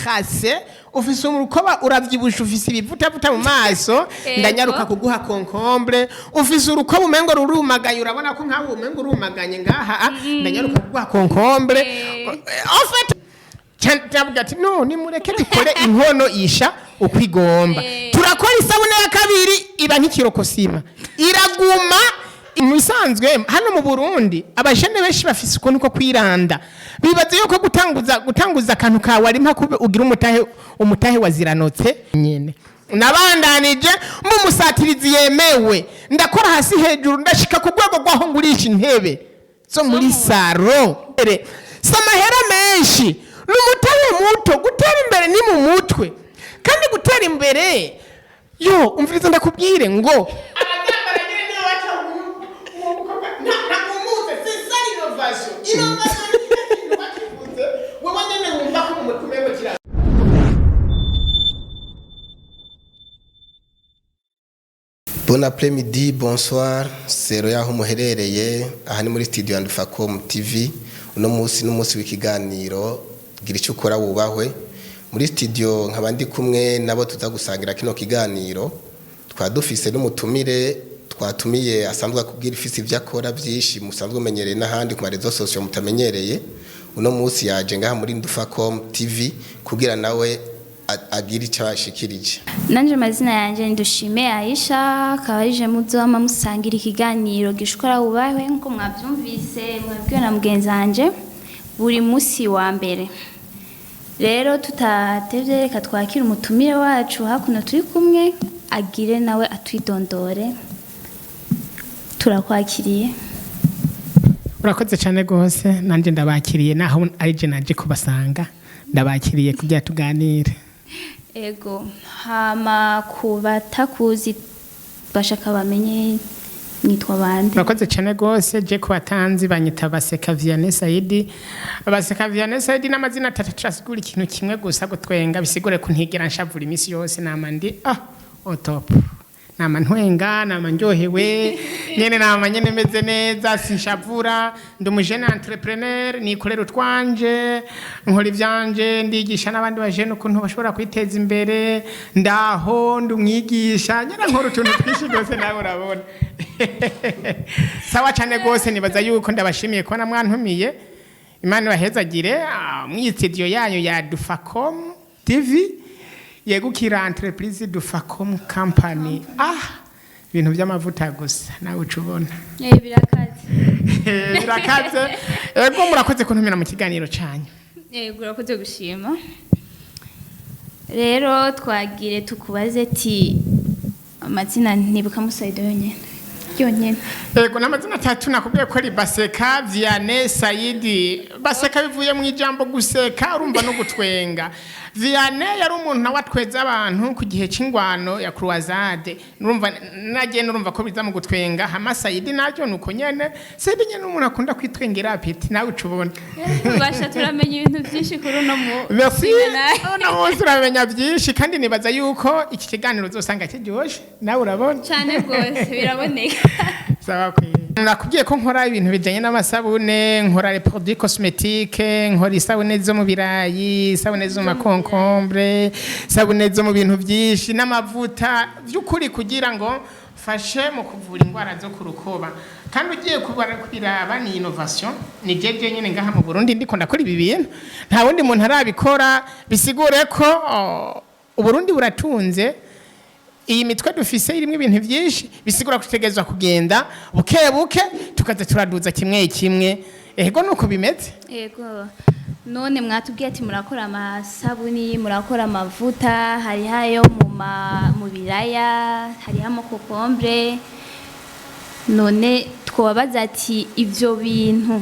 ukase ufise urukoba uravyibusha ufise ibivuta mu maso ndanyaruka kuguha concombre ufise urukoba umengo rurumagaye urabona ko nkawe umengo urumaganye ngaha ndanyaruka kuguha concombre en fait cyangwa ati no nimureke dukore inkono isha ukwigomba turakora isabune ya kabiri iba nk'ikirokosima iraguma musanzwe hano mu Burundi abashene benshi bafise uko niko kwiranda bibaze yuko gutanguza akantu kawe ari mpaka ugira umutahe wa Ziranotse nyene nabandanije mu musatirizi yemewe ndakora hasi hejuru ndashika ku rwego rwaho ngurisha intebe zo muri saro samahera menshi n'umutahe muto gutera imbere ni mu mutwe kandi gutera imbere yo umviriza ndakubwire ngo Bon après-midi, bonsoir, sero yaho muherereye aha ni muri studio Ndufacom TV uno munsi n'umunsi w'ikiganiro gira icyo ukora wubahwe muri studio nkabandi kumwe nabo tuzagusangira kino kiganiro twadufise n'umutumire twatumiye asanzwe akubwira ifisi ivyakora byinshi musanzwe umenyereye n'ahandi ku marezo social mutamenyereye uno munsi yaje ngaha muri Ndufacom TV kugira nawe agira icyo ashikirije nanje mazina yanje Ndushime Aisha kabaje muzoma musangira ikiganiro gishukora ubahwe nko mwavyumvise mwabwiwe na mugenzi wanje buri musi wa mbere rero tutatevye reka twakira umutumire wacu hakuno turi kumwe agire nawe atwidondore turakwakiriye urakoze cyane gose nanje ndabakiriye naho arije naje kubasanga ndabakiriye kugira tuganire ego hama kubatakuzi bashaka bamenye nitwa bande urakoze cyane gose je kubatanzi banyita Baseka Vianney Baseka Vianney n'amazina atatu trasigura ikintu kimwe gusa gutwenga bisigure kuntigera nshavura imisi yose namandi top nama ntwenga nama ndyohewe nyene nama nyene meze neza sinshavura ndumujene entrepreneur nikorera utwanje nkora ivyanje ndigisha n'abandi bajene ukuntu bashobora kwiteza imbere ndaho ndumwigisha nyene nkora utuntu twinshi gose nawe urabona sawa cyane gose nibaza yuko ndabashimiye ko na mwantumiye Imana bahezagire mu studio yanyu ya Ndufacom TV yegukira entreprise Ndufacom company ibintu by'amavuta gusa nawe ucubona birakaze ego murakoze kuntumira mu kiganiro cyanyu yego urakoze gushima rero twagire tukubaze ati amazina nibuka musaido yonyene ego n'amazina atatu nakubwiye ko ari Baseka Vianney Baseka bivuye mu ijambo guseka urumva no gutwenga Vianney yari umuntu nawe atweza abantu ku gihe c'ingwano ya croisade urumva nagenda urumva ko biza mu gutwenga Amasabuni nacyo nuko nyene Sayidi nyene umuntu akunda kwitwengera apeti nawe ucubona basha turamenya ibintu byinshi kuri uno mu no turamenya byinshi kandi nibaza yuko iki kiganiro uzosanga kiryoshe nawe urabona cyane gose biraboneka sawa kwe nakubwiye ko nkora ibintu bijanye n'amasabune nkora les produits cosmétiques nkora isabune zo mubirayi isabune zo Concombre isabune zo mu bintu byinshi n'amavuta by'ukuri kugira ngo fashe mu kuvura indwara zo kurukoba kandi ugiye kubiraba ni innovation ni jeje nyene ngaha mu Burundi ndiko ndakora ibi bintu nta wundi muntu arabikora bisigure ko Uburundi buratunze iyi mitwe dufise irimwe ibintu byinshi bisigura kutegezwa kugenda buke tukaza turaduza kimwe ego nuko bimeze ego none mwatubwiye ati murakora amasabuni murakora amavuta hari hayo mu biraya hari hamo Concombre none twabaza ati ivyo bintu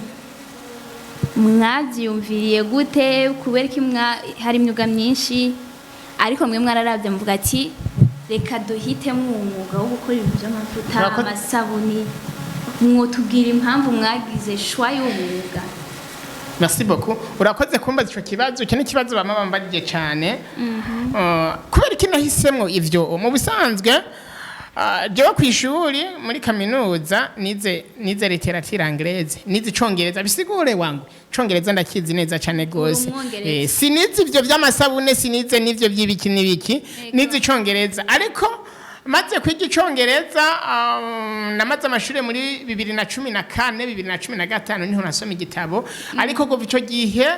mwavyumviriye gute kubera ki hari imyuga myinshi ariko mwe mwararavye muvuga ati reka duhitemo umwuga wo gukora ibintu by'amavuta amasabuni mwotubwira impamvu mwagize shwa y'umwuga Merci beaucoup urakoze kumbaza ico kibazo cyane kibazo bama bambagije cyane kubera iki nahisemwo ivyo mu bisanzwe jewe kw'ishuri muri kaminuza nize literature anglaise nize icongereza bisigure wangu icongereza ndakizi neza cane gose sinize ivyo vy'amasabune sinize n'ivyo vy'ibiki n'ibiki nize icongereza ariko maze kwiga icongereza namaze amashuri muri 2014 2015 niho nasoma igitabo ariko kuva ico gihe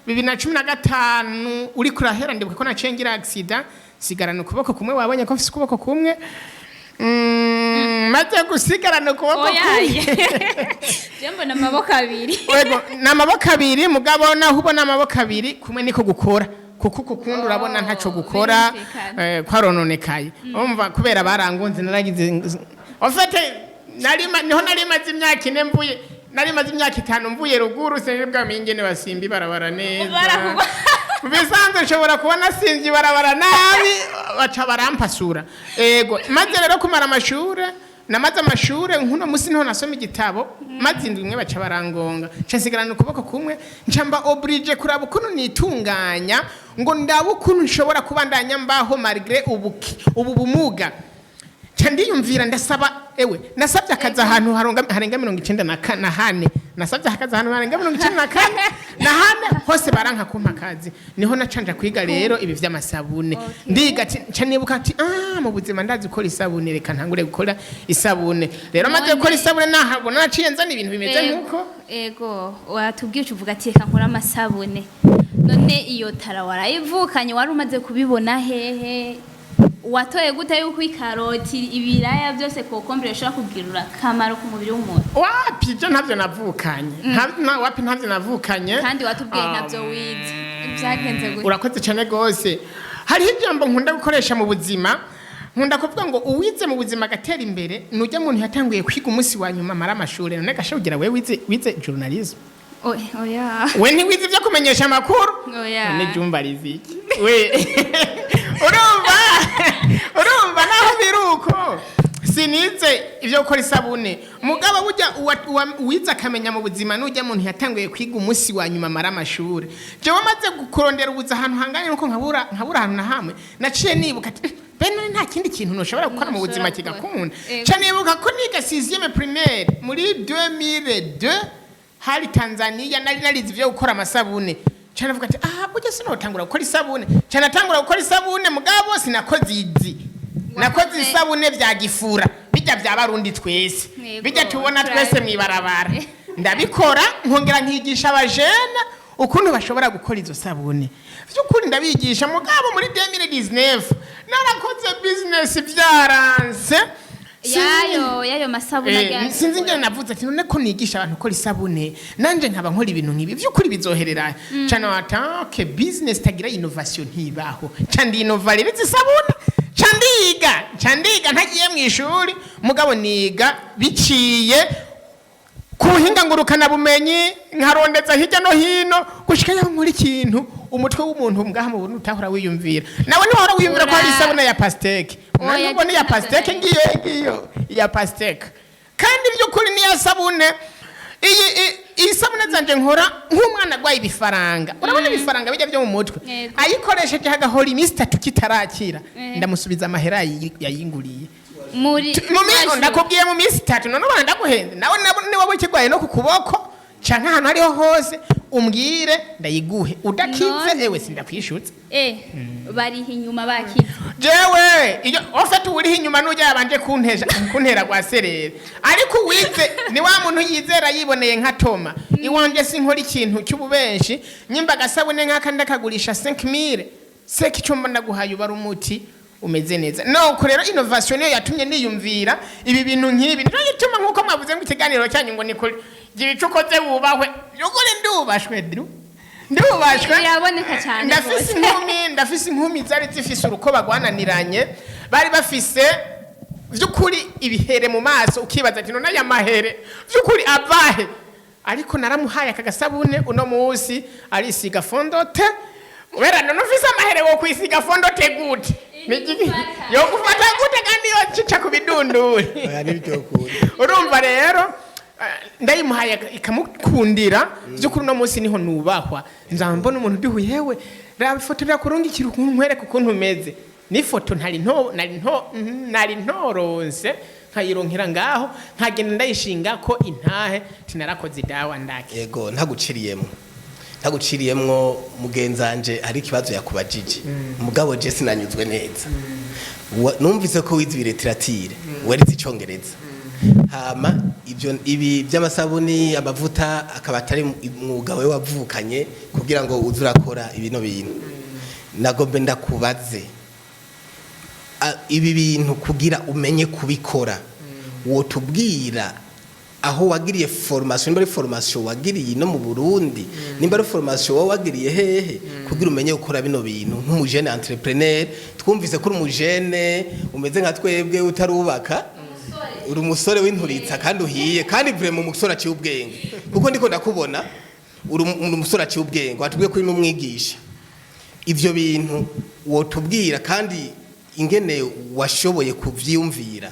2015 uri kurahera ndibuka ko nacengira accident sigarana ukuboko kumwe wabonye ko mfise ukuboko kumwe maze gusigarana ukuboko kumwe jembo na maboko abiri wego na maboko abiri mugabo naho ubona amaboko abiri kumwe niko gukora kuko kukundi urabona ntaco gukora kwarononekaye umva kubera barangonze naragize ofete niho narimaze imyaka ine mvuye narimaze imyaka 5 mvuye ruguru senebwa mingene basimbi barabara neza bisanzwe nshobora kubona sinzi barabara nabi baca barampasura ego maze rero kumara amashure namaze amashure nkuno musi niho nasoma igitabo maze indwi imwe baca barangonga nsigarana ukuboko kumwe ncamba oblige kuraba ukuntu nitunganya ngo ndaba ukuntu nshobora kubandanya mbaho malgré ubu bumuga ndiyumvira ndasaba nasabye akazi ahantu harenga 94 nasabye akazi ahantu harenga 94 hose baranka kumpa akazi niho nacanja kwiga rero ibi vy'amasabune ndiga canibuka ati mu buzima ndazi gukora isabune reka ntangure gukora isabune rero maze gukora isabune nahabona naciye nzana ibintu bimeze nkuko ego watubwiye uvuga ati reka nkora amasabune none iyo tara warayivukanye wari umaze kubibona hehe watoye gute yuko ikaroti ibiraya byose Concombre bishobora kugirira kamaro ku mubiri w'umuntu wapi je ntavyo navukanye wapi ntavyo navukanye kandi watubwiye ntavyo wize byagenze gute urakoze cyane gose hari ijambo nkunda gukoresha mu buzima nkunda kuvuga ngo uwize mu buzima gatera imbere nujya muntu yatanguye kwiga umunsi wa nyuma mara amashure none gashogira we wize journalism oya we ni wize byo kumenyesha amakuru oya ne jumba riziki we urumva naho biruko sinize ivyo gukora isabune mugabo burya wiza akamenya mu buzima nujya muntu yatanguye kwiga umunsi wa nyuma mara amashure jewe maze gukorondera ubuza ahantu hanganye nuko nkabura ahantu na hamwe naciye nibuka ati bene nta kindi kintu noshobora gukora mu buzima kigakunda cyane nibuka ko niga 6e primaire muri 2002 hari Tanzania narize ivyo gukora amasabune cyane avuga ati burya sinotangura gukora isabune cyane atangura gukora isabune mugabo sinakoze izi nakoze isabune vya gifura bijya by'abarundi twese bijya tubona twese mwibarabara ndabikora nkongera nkigisha abajena ukuntu bashobora gukora izo sabune vy'ukuri ndabigisha mugabo muri 2019 narakoze business vyaranse yayo masabune sinzi ngene navuze ati none ko nigisha abantu gukora isabune nanje nkaba nkora ibintu nkibi vy'ukuri bizoherera cyane watake business tagira innovation ntibaho cyandi innovare isabune candiga ntagiye mu ishuri mugabo niga biciye kuhinga ngurukana bumenyi nkarondeza hirya no hino gushika yaho muri kintu umutwe w'umuntu ngaha mu Burundi utahora wiyumvira nawe niho wiyumvira ko ari isabune ya Pasteke none ya Pasteke ngiyo ya Pasteke kandi by'ukuri ni ya sabune iyi sabune zanje nkora nk'umwana gwaye ibifaranga urabona ibifaranga bijya byo mu mutwe ayikoresheje hagahora iminsi 3 kitarakira ndamusubiza amahera yayinguriye muri ndakubwiye mu minsi 3 none ubona ndaguhenze nawe niwe kigwaye no ku kuboko canke ahantu hariho hose umbwire ndayiguhe udakize ewe sindakwishutse bari inyuma bakize jewe iyo ofete uri inyuma nujya yabanje kuntera gwa serere ariko wize ni wa muntu yizera yiboneye nka Toma iwanje sinkora ikintu cy'ububenshi nyimba gasabune nkaka ndakagurisha 5000 seki cyo ndaguhaye ubara umuti umeze neza no kurero innovation yo yatumye niyumvira ibi bintu nk'ibi niyo gituma nkuko mwavuze mu kiganiro cyanyu ngo nikuri gira icukoze wubahwe yugure ndubashwe biraboneka cyane ndafise inkumi zari zifise urukoba rwananiranye bari bafise vy'ukuri ibihere mu maso ukibaza ati none aya mahere vy'ukuri abahe ariko naramuhaye akagasabune uno munsi arisiga fondote wera none ufise amahere wo kwisiga fondote gute yo gufata gute kandi yo cica kubidunduri urumva rero ndayimuhaye ikamukundira by'ukuri no munsi niho nubahwa nzambona umuntu duhuyewe rabifotorera kurungikira ukuntu nkwereka ukuntu umeze n'ifoto nari ntoronse nkayironkera ngaho nkagenda ndayishinga ko intahe tinarakoze dawa ndake. Yego ntaguciriyemwo mugenzanje ari kibazo yakubajije mugabo je sinanyuzwe neza. Numvise ko wize literature warize icongereza hama ibi by'amasabuni amavuta akaba atari umwuga we wavukanye kugira ngo uzurakora ibino bintu. Nagombe ndakubaze ibi bintu kugira umenye kubikora wotubwira aho wagiriye formation, nimba ari formation wagiriye no mu Burundi, nimba ari formation wagiriye hehe kugira umenye gukora bino bintu nk'umujene entrepreneur. Twumvise ko umujene umeze nka twebwe utarubaka uri umusore w'inturitsa kandi uhiye kandi vraiment umusore aciye ubwenge kuko ndiko ndakubona uri umusore aciye ubwenge watubwiye ko uri n'umwigisha. Ivyo bintu wotubwira kandi ingene washoboye kuvyiyumvira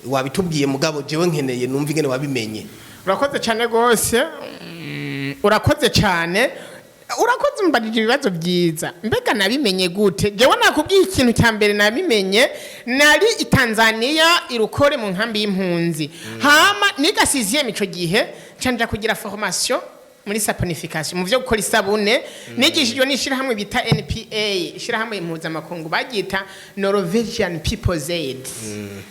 wabitubwiye mugabo jewe nkeneye numva ingene wabimenye. Urakoze cyane gose, urakoze cyane, urakoze mbadije ibibazo byiza. Mbega nabimenye gute? Jewe nakubwiye ikintu cya mbere nabimenye nari i Tanzania irukore mu nkambi y'impunzi. Hama niga 6e ico gihe canja kugira formation muri saponification mu byo gukora isabune nigishijwe n'ishirahamwe bita NPA, ishirahamwe impuzamakungu bagita Norwegian People's Aid.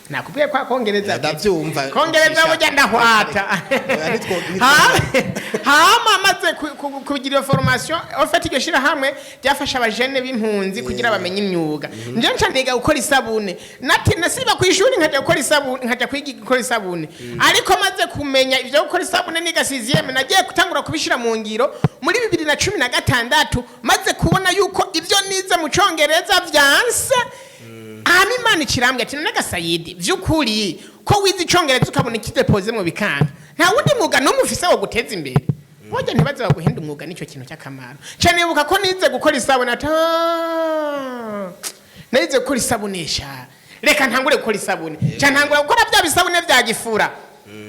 Nakubwiye kwa kongereza ndavyumva kongereza burya ndahwata. Hama maze kugira formation ofite iryo shirahamwe ryafasha abajene b'impunzi kugira bamenye imyuga. Nje ncandiga gukora isabune nati nasiba ku ishuri nkaje gukora isabune nkaje kwiga gukora isabune ariko maze kumenya ivyo gukora isabune niga 6e nagiye gutangura kubishira mu ngiro muri 2016 maze kubona yuko ivyo nize mu congereza vyanse. Hama Imana ikirambwe ati none Gasayidi vy'ukuri ko wize icongereza ukabona ikidepose mu bikanga nta wundi mwuga no mufise wo guteza imbere boje ntibaze baguhenda umwuga nico kintu cy'akamaro cyane. Buka ko nize gukora isabune nize gukora isabunesha reka ntangure gukora isabune cyane ntangura gukora bya bisabune bya gifura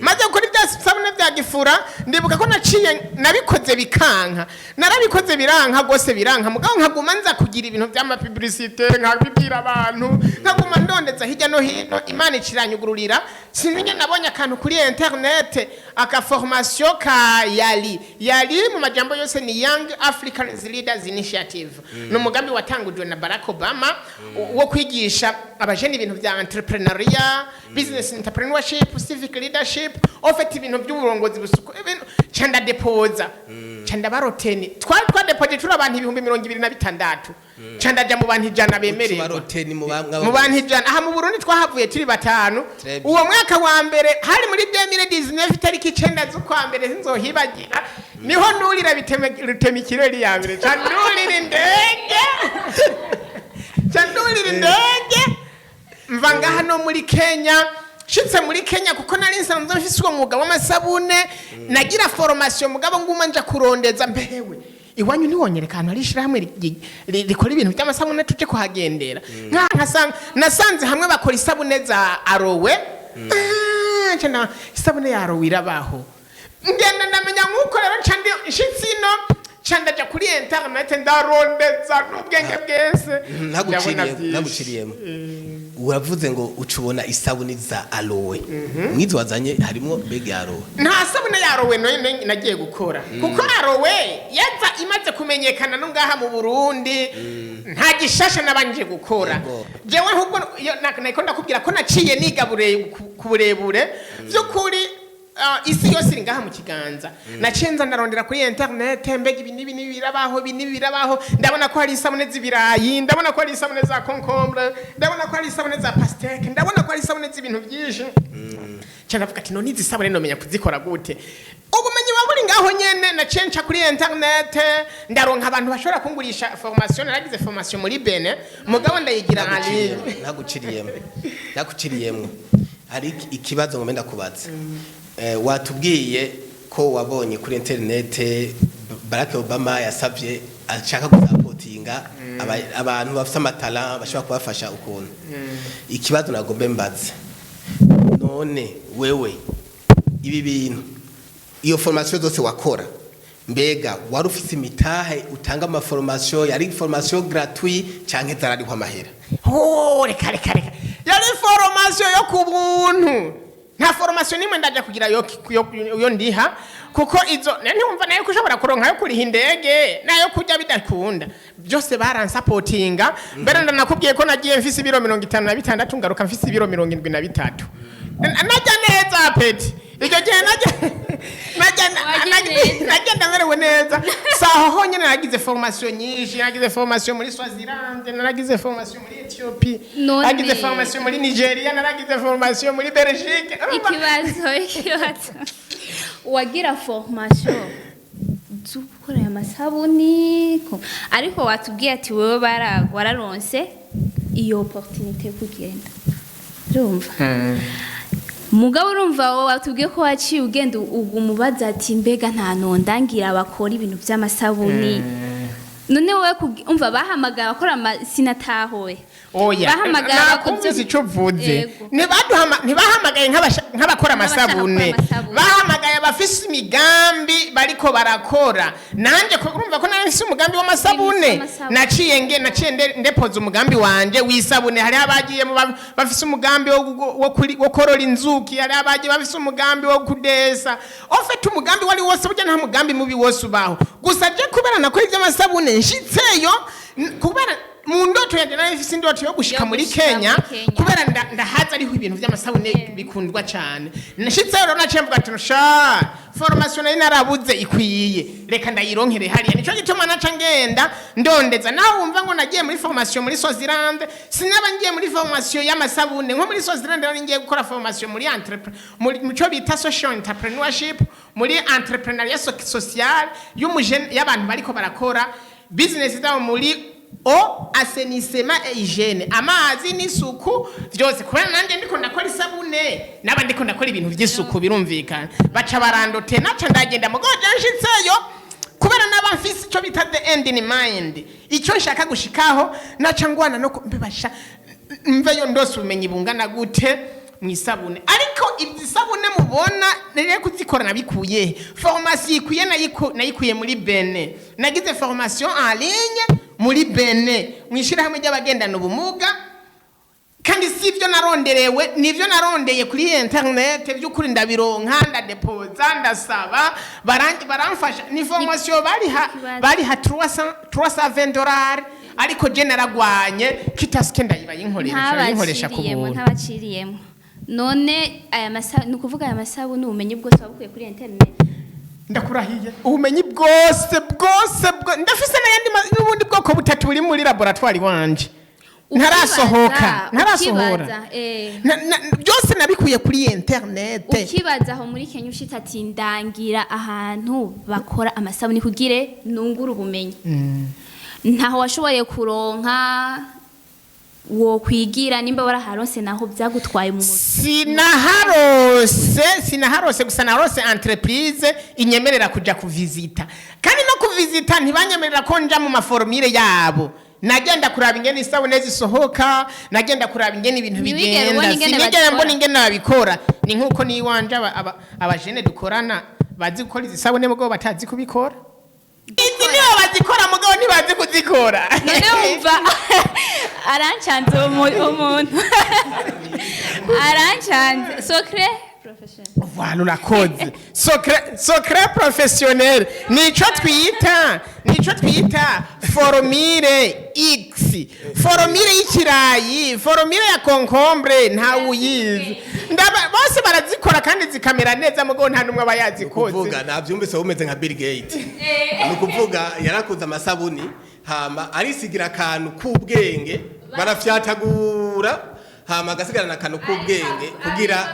maze gukora ibya sabune bya gifura ndibuka ko naciye nabikoze bikanka narabikoze biranka gose biranka mugabo nkaguma nza kugira ibintu by'ama publicité nkabibwira abantu nkaguma ndondeza hirya no hino. Imana ikiranyugururira sinzi nabonye akantu kuri internet aka formation ka yali mu majambo yose ni Young African Leaders Initiative no mugambi watangujwe na Barack Obama wo kwigisha abajeni ibintu bya entrepreneuriat, business entrepreneurship, civic leadership, ofite ibintu by'uburongozi busuko ibintu cyanda depoza cyanda baroteni twa depoje turi abantu 2026 cyanda ja mu bantu 100 bemereye mu bantu 100 aha mu Burundi twahavuye turi batanu. Uwo mwaka wa mbere hari muri 2019 tariki 9 z'ukwa mbere sinzohibagira niho nurira bitemikireri ya mbere cyandurira indege mvanga hano muri Kenya. Shitse muri Kenya kuko nari nsanzwe mfise uwo mwuga w'amasabune nagira formation mugabo nguma nja kurondeza mbewe iwanyu ntiwonyereka ahantu ari ishirahamwe rikora ibintu by'amasabune tuje kuhagendera nasanze hamwe bakora isabune za arowe cyane isabune ya arowe irabaho ngenda ndamenya nk'uko rero cyandi shitsino chandaja kuri internet ndarondeza n'ubwenge bwese naguciriyemo uravuze ngo ucubona isabuni za aloe mwizo wazanye harimo bege aloe nta sabune ya aloe nagiye gukora kuko aloe yaza imaze kumenyekana no ngaha mu Burundi nta gishasha nabanje gukora jewe ahubwo nako ndakubwira ko naciye nigabure ku burebure by'ukuri isi yose iri ngaha mu kiganza nacenza ndarondera kuri internet mbega ibi birabaho ndabona ko hari isabune z'ibirayi ndabona ko hari isabune za Concombre ndabona ko hari isabune za Pasteke ndabona ko hari isabune z'ibintu byinshi cyane avuga ati none izi sabune nomenya kuzikora gute ubumenyi waburi ngaho nyene nacenca kuri internet ndaronka abantu bashobora kungurisha formation naragize formation muri Bene mugabo ndayigira ali naguciriyemo hari ikibazo ngomenda kubaza watubwiye ko wabonye kuri internet Barack Obama yasavye ashaka gusapotinga abantu bafite amatala bashobora kubafasha ukuntu ikibazo nagombe mbaze none wewe ibi bintu iyo formation zose wakora mbega wari ufite imitahe utanga amaformation yari formation gratuit canke zarariho amahera reka yari formation yo ku buntu nta formation nimwe ndaje kugira yo ndiha kuko izo ntumva nayo kushobora kuronka yo kuriha indege nayo kujya bidakunda byose baransapotinga mbere ndanakubwiye ko nagiye mfise ibiro 56 ngaruka mfise ibiro 73 najya neza peti icyo gihe najya ndamerewe neza saho honyine nagize formation nyinshi nagize formation muri Swaziland nagize formation muri Ethiopia nagize formation muri Nigeria nagize formation muri Belgique ikibazo wagira formation zukora amasabuni ariko watubwiye ati wewe wararonse iyo opportunité kugenda urumva mugabo urumva wowe watubwiye ko waciye ugenda umubaza ati mbega nta nondangira bakora ibintu by'amasabuni none wowe umva bahamagara bakora sinatahoye bahamagara bakumvise ico vuze ntibahamagaye nk'abakora amasabune bahamagaye abafise imigambi bariko barakora nanje urumva ko nari mfise umugambi w'amasabune naciye ndepoza umugambi wanje wisabune hari abagiye bafise umugambi wo korora inzuki hari abagiye bafise umugambi wo kudesa ofete umugambi wari wose burya nta mugambi mubi wose ubaho gusa je kubera nakora ivy'amasabune nshitseyo kubera mu ndoto yanje nayo ifise indoto yo gushika muri Kenya kubera ndahaza ariho ibintu by'amasabune bikundwa cyane nashitse rero nacemvuga ati sha formation nayo narabuze ikwiye reka ndayironkere hariya nico gituma naca ngenda ndondeza naho wumva ngo nagiye muri formation muri Swaziland sinaba ngiye muri formation y'amasabune nko muri Swaziland nari ngiye gukora formation muri muco bita social entrepreneurship muri entrepreneuriat social y'abantu bariko barakora business zabo muri assainissement et hygiène amazi n'isuku byose kubera nanje ndiko ndakora isabune naba ndiko ndakora ibintu by'isuku birumvikana baca barandote naca ndagenda mugoje nshitseyo kubera naba mfise ico bita the end in mind ico nshaka gushikaho naca ngwana no mbebasha mveyo ndose umenye bungana gute mwisabune ariko ibisabune mubona nere kuzikora nabikuye formation ikuye nayikuye muri Benin nagize formation en ligne muri Benin mwishira hamwe y'abagendana ubumuga kandi sivyo naronderewe nivyo narondeye kuri internet by'ukuri ndabironka ndadepoza ndasaba baramfasha ni formation bari ha $320 ariko je naragwanye kitaske ndayibaye inkoresha ku buntu ntabaciriyemo none aya nukuvuga aya masabuni ubumenyi bwose wabukuye kuri internet ndakurahiye ubumenyi bwose ndafise n'ubundi bwoko butatu buri muri laboratoire wanje ntarasohora byose nabikuye kuri internet ukibaza aho muri Kenya ushita ati ndangira ahantu bakora amasabuni kugire nungura ubumenyi ntaho washoboye kuronka wo kwigira nimba waraharose naho byagutwaye mu sinaharose gusa narose entreprise inyemerera kuja kuvisita kandi no kuvisita ntibanyemerera ko nja mu maformire yabo nagenda kuraba ingene isabune zisohoka nagenda kuraba ingene ibintu bigenda sinigera mbona ingene babikora ni nkuko ni wanje abajene dukorana bazi gukora izisabune mugabo batazi kubikora izi niyo bazikora mugabo ntibazi kuzikora none wumva aranchanze umuntu aranchanze secret professionnel voilà urakoze secret professionnel nico twita formire X formire y'ikirayi formire ya concombre nta uyizi bose barazikora kandi zikamera neza mugo nta numwe abayazikoze kuvuga navyumvise umeze nka Bill Gates ni kuvuga yarakoze amasabuni hama arisigira akantu k'ubwenge barafyatagura hama agasigarana akantu k'ubwenge kugira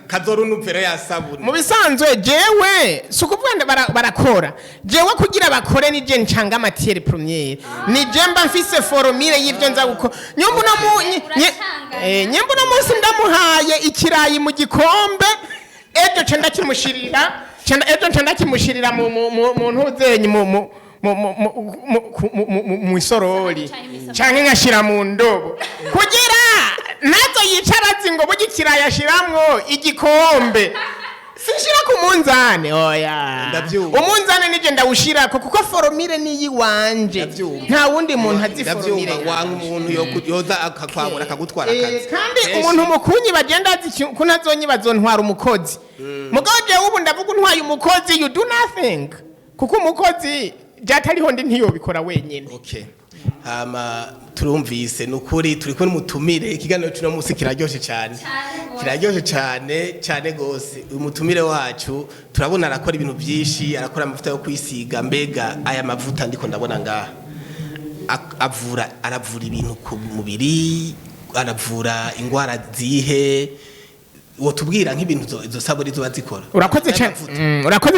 kazorunuvere ya sabuni mu bisanzwe jewe sukuvuga barakora jewe kugira bakore ni je ncanga matière première ni je mba mfise formule y'ivyo nza gukora nyumbu no munsi ndamuhaye ikirayi mu gikombe ejo cenda kimushirira mu ntuzenyi mu isorori canke ngashira mu ndobo kugira nazo yicara zingo bugikira yashiramwo igikombe sinshira ku munzane oya Ndavyumva. umunzane nije ndawushirako kuko foromire niyi wanje Ndavyumva. nta wundi muntu azi foromire wanga umuntu yoza akakwabura akagutwara akazi kandi umuntu mukunyi bagenda azi ko ntazonyi bazontwara umukozi mugabo jewe ubu ndavuga untwaye umukozi you do nothing kuko umukozi byatariho ndi ntiyobikora wenyene. Okay. Turumvise nukuri turi ko mutumire ikiganiro cy'uno munsi kiraryoshe cyane gose umutumire wacu turabona arakora ibintu byinshi arakora amavuta yo kwisiga mbega aya mavuta ndiko ndabona ngaha aravura ibintu ku mubiri aravura indwara zihe wotubwira nk'ibintu izo sabuni zo bazikora. Urakoze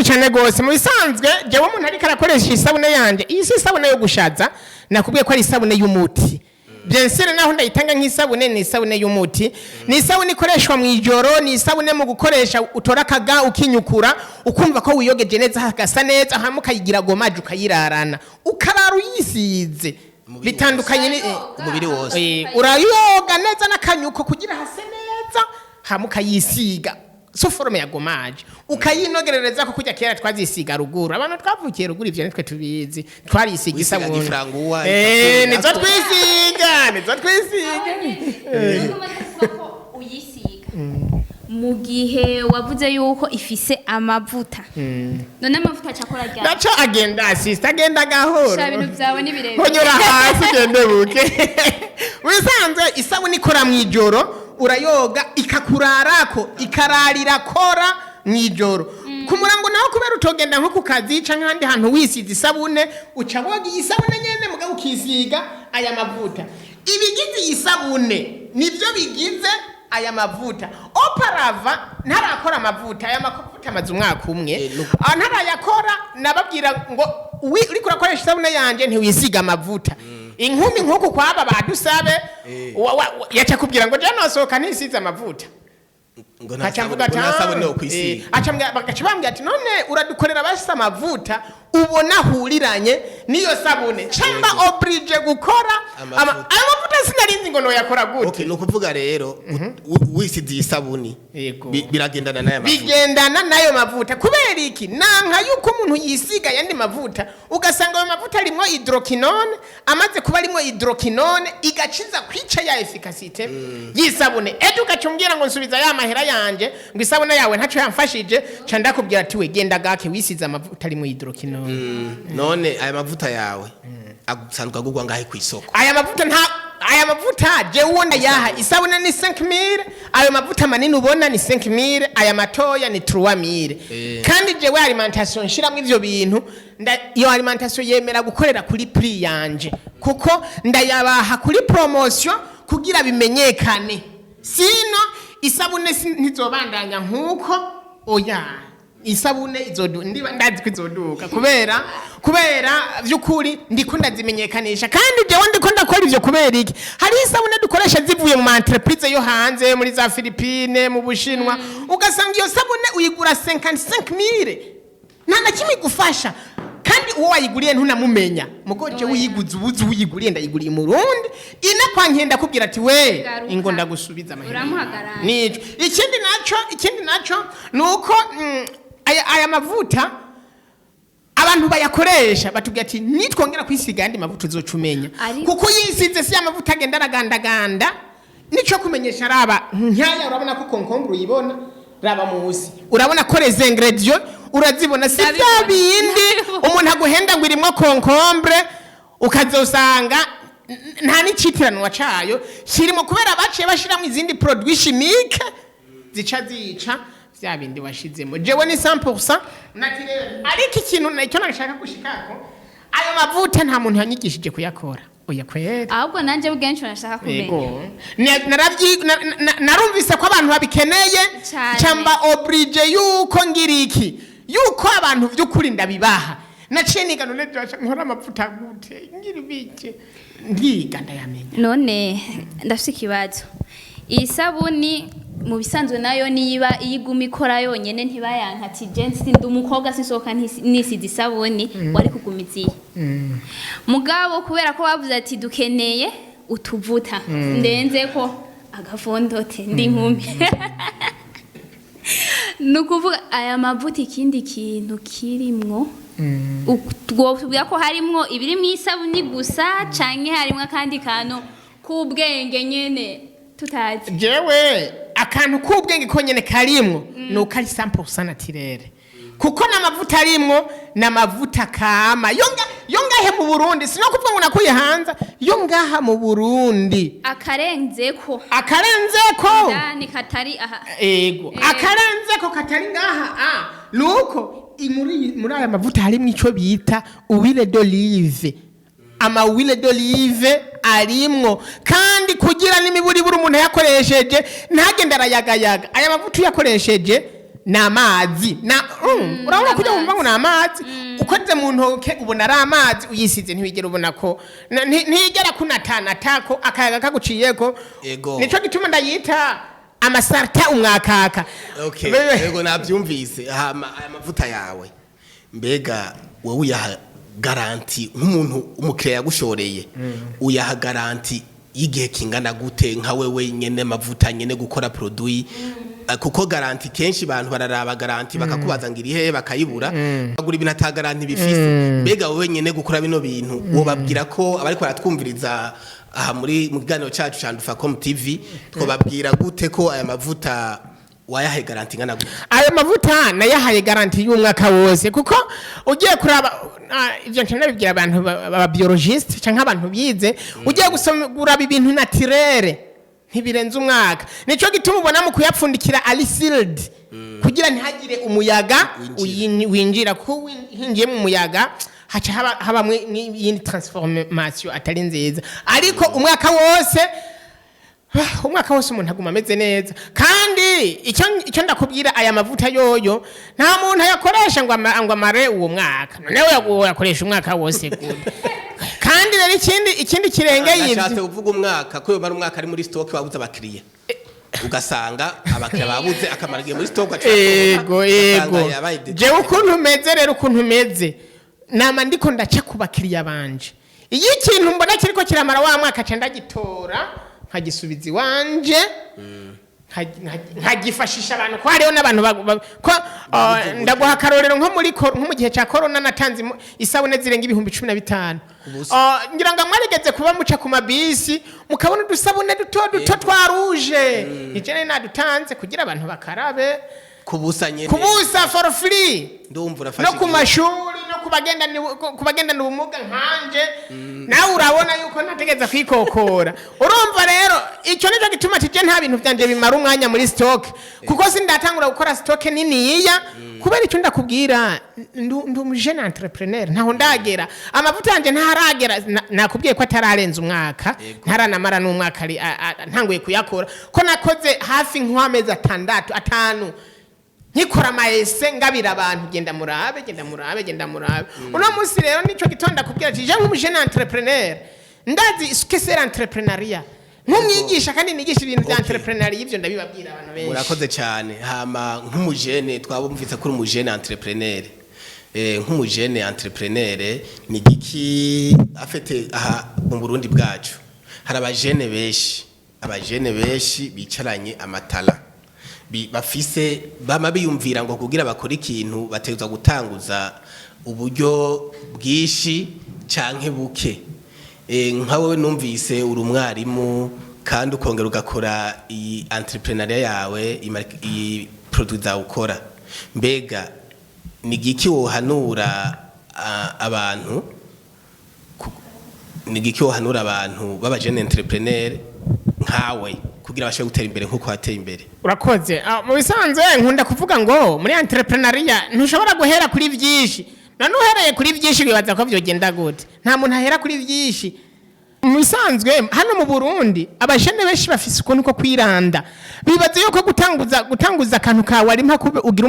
cyane gose mu bisanzwe jewe umuntu ariko arakoresha isabune yanje iyi si isabune yo gushaza nakubwiye ko ari isabune y'umuti bien sûr naho ndayitanga nk'isabune ni isabune y'umuti ni isabune ikoreshwa mu ijoro ni isabune mu gukoresha utora kaga ukinyukura ukumva ko wiyogeje neza hagasa neza hama ukayigira gomaje ukayirarana ukarara uyisize bitandukanye ni umubiri wose urayoga neza n'akanyuko kugira hase neza hama ukayisiga so forme ya gomaje ukayinogerereza ko kujya kera twazisiga ruguru abantu twavukiye ruguru ivyo nitwe tubizi twarisiga isabuni nizo twisiga uyisiga mu gihe wavuze yuko ifise amavuta none amavuta acakora ryari naco agenda assist agenda gahoro sha ibintu byawe ni birebire honyora hasi gende buke wisanze isabuni ikora mu ijoro urayoga ikakurarako ikararira kora mwijoro kumurango naho kubera utogenda nko kukazi canke handi hantu wisize isabune ucaboga isabune nyene mugabo ukisiga aya mavuta ibigize isabune nivyo bigize aya mavuta oparava ntarakora amavuta aya mavuta amaze umwaka umwe ntarayakora nababwira ngo uri kurakoresha isabune yanje ntiwisiga amavuta inkumi nkuko kwaba badusabe yacha kubwira ngo jana sohoka ntisize amavuta ngo nasabone okwisiga bambwira ati none uradukorera bashisa amavuta ubona huriranye niyo sabune chamba oblige gukora amavuta sinarinzi ngo no yakora gute. Okay, no kuvuga rero wisize isabuni biragendana nayo mavuta bigendana nayo mavuta kubera iki nanka yuko umuntu yisiga yandi mavuta ugasanga ayo mavuta arimo hydroquinone amaze kuba arimo hydroquinone igaciza kwica ya efficacité yisabune ejo ugacumbwira ngo nsubiza ya mahera yanje ngo isabune yawe ntaco yamfashije ca ndakubwira ati we genda gake wisize amavuta arimo hydroquinone. None aya mavuta yawe agusanzwe agugwa ngahe ku isoko aya mavuta je ubona yaha isabune ni 5000 ayo mavuta manini ubona ni 5000 aya matoya ni 3000 kandi je we alimentation nshiramo ivyo bintu iyo alimentation yemera gukorera kuri prix yanje kuko ndayabaha kuri promotion kugira bimenyekane sino isabune ntizobandanya nkuko oya isabune ndazi kwizoduka kubera vyukuri ndiko ndazimenyekanisha kandi jewe ndiko ndakora ivyo kubera iki hari isabune dukoresha zivuye mu entreprise yo hanze muri za Philippines mu Bushinwa ugasanga iyo sabune uyigura 55000 nta kimwe gufasha kandi uwo wayiguriye ntunamumenya mugoje uyiguze ubuzi uyiguriye ndayiguriye mu Burundi ina kwankenda kubwira ati we ingo ndagusubiza amahera nico ikindi naco nuko aya mavuta abantu bayakoresha batubwira ati nitwongera kwisiga andi mavuta uzocumenya kuko yisize si amavuta agenda aragandaganda nico kumenyesha raba nkaya urabona ko concombre uyibona raba musi urabona ko les ingrédients urazibona si bya bindi umuntu aguhenda ngo irimo concombre ukazosanga nta n'icitiranwa cayo kirimo kubera baciye bashiramo izindi produits chimiques zica vya bindi washizemo jewe ni 100% naturel ariko ikintu nicyo nashaka gushikako ayo mavuta nta muntu yanyigishije kuyakora oya kwera ahubwo nanje bwenshi nashaka kumenya narumvise ko abantu babikeneye cyamba oblige yuko ngiriki yuko abantu by'ukuri ndabibaha naciye niga none nkora amavuta gute ngiribike ndiga ndayamenya none ndafite ikibazo isabuni mu bisanzwe nayo niba iyiguma ikora yonyene ntibayanka ati jensi ndi umukobwa sinsohoka nisize isabuni wari kugumiziye mugabo kubera ko bavuze ati dukeneye utuvuta ndenze ko agafondote ndi nkumi nukuvuga aya mavuta ikindi kintu kirimwo twovuga ko harimwo ibiri mu isabuni gusa canke harimwo akandi kantu k'ubwenge nyene tutazi. Jewe akantu k'ubwenge ko nyene karimwo nuko ari 100% naturere kuko n'amavuta arimwo n'amavuta kama yongahe mu Burundi sino kuvuga ngo nakuye hanze yongaha mu Burundi akarenzeko ndani katari aha ego akarenzeko katari ngaha nuko muri aya mavuta harimo ico bita huile d'olive huile d'olive arimwo kandi kugira n'imiburiburi umuntu yakoresheje ntagenda arayagayaga aya mavuta yakoresheje n'amazi urabona kujya wumva ngo n'amazi ukoze mu ntoke ubona ari amazi uyisize ntiwigera ubona ko ntigera kunatana tako akayaga kaguciyeko nico gituma ndayita amasarta umwakaka. Yego nabyumvise aya mavuta yawe mbega wowe uyaha garanti nk'umuntu umukiriya yagushoreye uyaha garanti y'igihe kingana gute nka wewe nyene mavuta nyene gukora produit kuko garanti kenshi abantu bararaba garanti bakakubaza ngo irihe bakayibura bagura ibintu ata garanti bifise mbega wowe nyene gukora bino bintu wobabwira ko abari ko baratwumviriza aha muri mu kiganiro cyacu cya Ndufacom TV twobabwira gute ko aya mavuta wayahaye garanti ngana gute? Aya mavuta nayahaye garanti y'umwaka wose kuko ugiye kuraba ivyo nkeneye bibwira abantu ba biologist canke abantu bize ugiye gusomura ibintu naturere ntibirenze umwaka nico gituma ubona mu kuyapfundikira ali sealed kugira ntihagire umuyaga winjira ko hinjiye mu muyaga hacha haba yindi transformation atari nziza ariko umwaka wose umuntu aguma ameze neza kandi icyo ndakubwira aya mavuta yoyo nta muntu yakoresha ngo amare uwo mwaka nonewe yakoresha umwaka wose kandi rero ikindi kirengeye ivyo nashatse kuvuga umwaka ko yomara umwaka ari muri stock wabuze abakiriya ugasanga abakiriya babuze akamaragiye muri stock ego jewe ukuntu meze nama ndiko ndaca ku bakiriya banje iyo ikintu mbona kiriko kiramara wa mwaka ca ndagitora nkagisubiza iwanje nkagifashisha abantu ko hariho n'abantu ko ndaguha akarorero nko mu gihe cya corona natanze isabune zirenga 15,000 ngira ngo mwarigeze kuba muca ku mabisi mukabona udusabune duto twaruje ijene nadutanze kugira abantu bakarabe kubusa for free ndumva no ku mashuri no kubagenda n'ubumuga nkanje nawe urabona yuko nategeza kwikokora urumva rero icyo nico gituma tije nta bintu byanje bimara umwanya muri stock kuko sindatangura gukora stock niniya kubera icyo ndakubwira ndu jeune entrepreneur ntaho ndagera amavuta yanje ntaragera nakubwiye ko atararenza umwaka ntaranamara n'umwaka ntanguye kuyakora ko nakoze hafi nk'amezi 5 Nkora maese ngabira abantu genda murabe uno munsi rero nico gitonda kubwira ati je nk'umujene entrepreneur ndazi isukesera entrepreneuria nk'umwigisha kandi nigisha ibintu bya entrepreneuria ivyo ndabibabwira abantu benshi. Murakoze cyane hama nk'umujene twabumvise kuri umujene entrepreneur nk'umujene entrepreneur ni giki afite aha mu Burundi bwacu hari abajene benshi bicaranye amatala bafise bama biyumvira ngo kugira bakora ikintu bategezwa gutanguza uburyo bwishi canke buke nkawe numvise uri umwarimu kandi ukongera ugakora iyi entrepreneuria yawe iyi produit za ukora mbega ni giki wohanura abantu baba jeune entrepreneur nkawe kugira bashe gutera imbere nkuko hateye imbere. Urakoze mu bisanzwe nkunda kuvuga ngo muri entrepreneuria ntushobora guhera kuri byinshi none uhereye kuri byinshi bibaza ko byogenda gute nta muntu ahera kuri byinshi mu bisanzwe hano mu Burundi abashene benshi bafise uko niko kwiranda bibaza yuko gutanguza akantu kawe ari mpaka ugira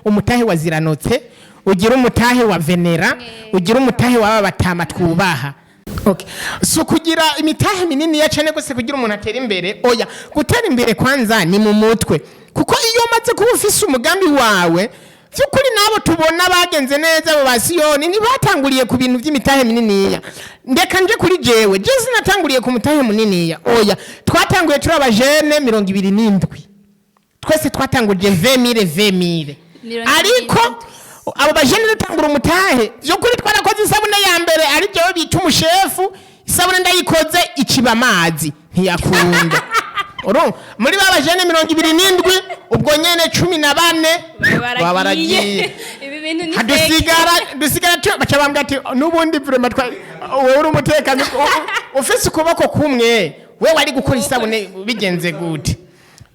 umutahe wa Ziranotse ugira umutahe wa Venera ugira umutahe wa batama twubaha. Okay. So kugira imitahe minini ya cyane gose kugira umuntu atera imbere oya gutera imbere kwanza ni mu mutwe kuko iyo maze kuba ufise umugambi wawe byukuri nabo tubona bagenze neza abo basiyoni ni batanguriye ku bintu by'imitahe minini ndeka nje kuri jewe natanguriye ku mutahe munini oya twatanguye turi abajene 27 twese twatanguje 20,000 ariko abo bajene dutangura umutahe byo kuri twarakoze isabune ya mbere ari byo bita umushefu isabune ndayikoze ikiba amazi ntiyakunda muri ba bajene 27 ubwo nyene 14 babaragiye ibi bintu ni dusigara baca bambwa ati nubundi vraiment wewe uri umutekano ufise ukuboko kumwe wewe ari gukora isabune bigenze gute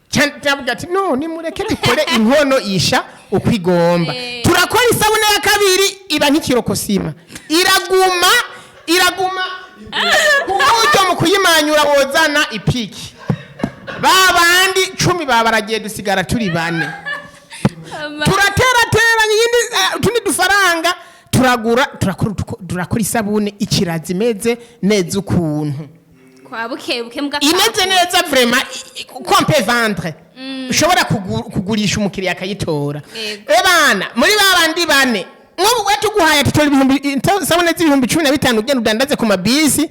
cyangwa ati no nimureke dukore inkono isha ukwigomba turakora isabune ya kabiri iba nk'ikirokosima iraguma kuburyo mu kuyimanyura wozana ipiki babandi 10 babaragiye dusigara turi 4 turatera yindi tundi dufaranga turakora isabune ikirazi meze neza ukuntu kwa bukebuke mbwa imeze neza vraiment compte vendre ushobora kugurisha umukiriya akayitora ebana muri babandi 4 nk'ubu wetu guhaya tutora ibihumbi sabune z'ibihumbi 15 ugenda udandaze ku mabisi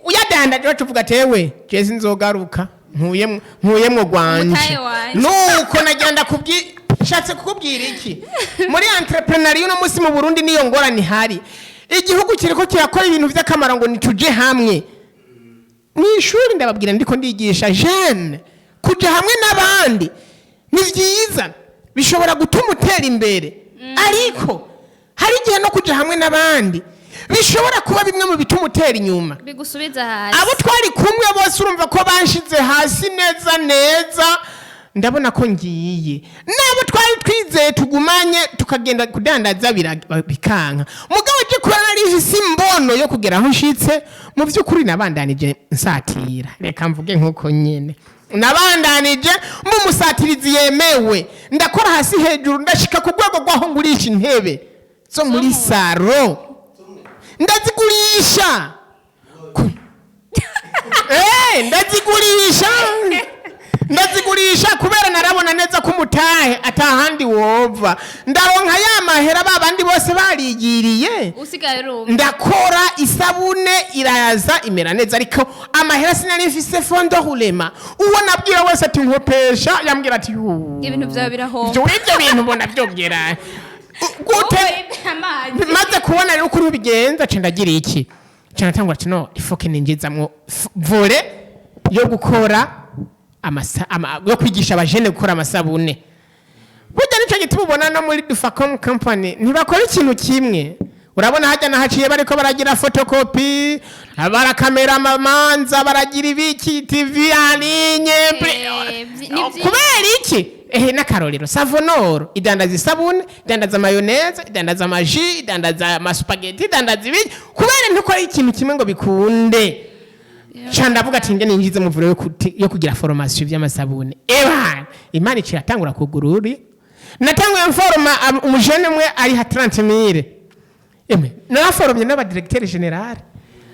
uyadandaje bacuvuga tewe jezi nzogaruka nkuyemwo gwanje nuko nagenda shatse kukubwira iki muri entrepreneur no musi mu Burundi niyo ngorane hari igihugu kiriko kirakora ibintu vy'akamaro ngo nituje hamwe mwishuri ndababwira ndiko ndigisha jeune kuja hamwe n'abandi ni vyiza bishobora gutuma utera imbere ariko hari igihe no kuja hamwe n'abandi bishobora kuba bimwe mu bituma utera inyuma bigusubiza hasi abo twari kumwe bose urumva ko banshize hasi neza ndabona ko ngiye nabo twari twizeye tugumanye tukagenda kudandaza bikanka mugabo je kurana rifisi imbono yo kugera aho nshitse mu by'ukuri nabandanije nsatira reka mvuge nkuko nyene nabandanije mu musatirizi yemewe ndakora hasi hejuru ndashika ku rwego rwaho ngurisha intebe zo muri saro ndazigurisha ndazigurisha kubera narabona neza ko umutahe atahandi wova ndaronka ya mahera babandi bose barigiriye usigaye rumva ndakora isabune iraza imera neza ariko amahera sinari mfise fondo hulema uwo nabwira wese ati nkopesha yambwira ati ibintu byawe birahomba ibyo bintu mbona byogera gute maze kubona rero kuri ubigenza cendagira iki cyane ati no ifoke ninjizamwo vole yo gukora yo kwigisha abajene gukora amasabune burya nico gituma ubona no muri Ndufacom company ntibakora ikintu kimwe urabona hajya nahaciye bariko baragira photocopy barakamera amanza baragira ibiki TV alinye kubera iki n'akarorero savonoro idandaza isabune idandaza mayonnaise idandaza amaji idandaza amaspaghetti idandaza ibiki kubera ntukora ikintu kimwe ngo bikunde Chandavuga ati ngene ninjize mu vuro yo kugira formation vy'amasabune imana ikiratangura kugururi natanguye forma umujene mwe ari ha 30,000 naraforomye n'aba directeur general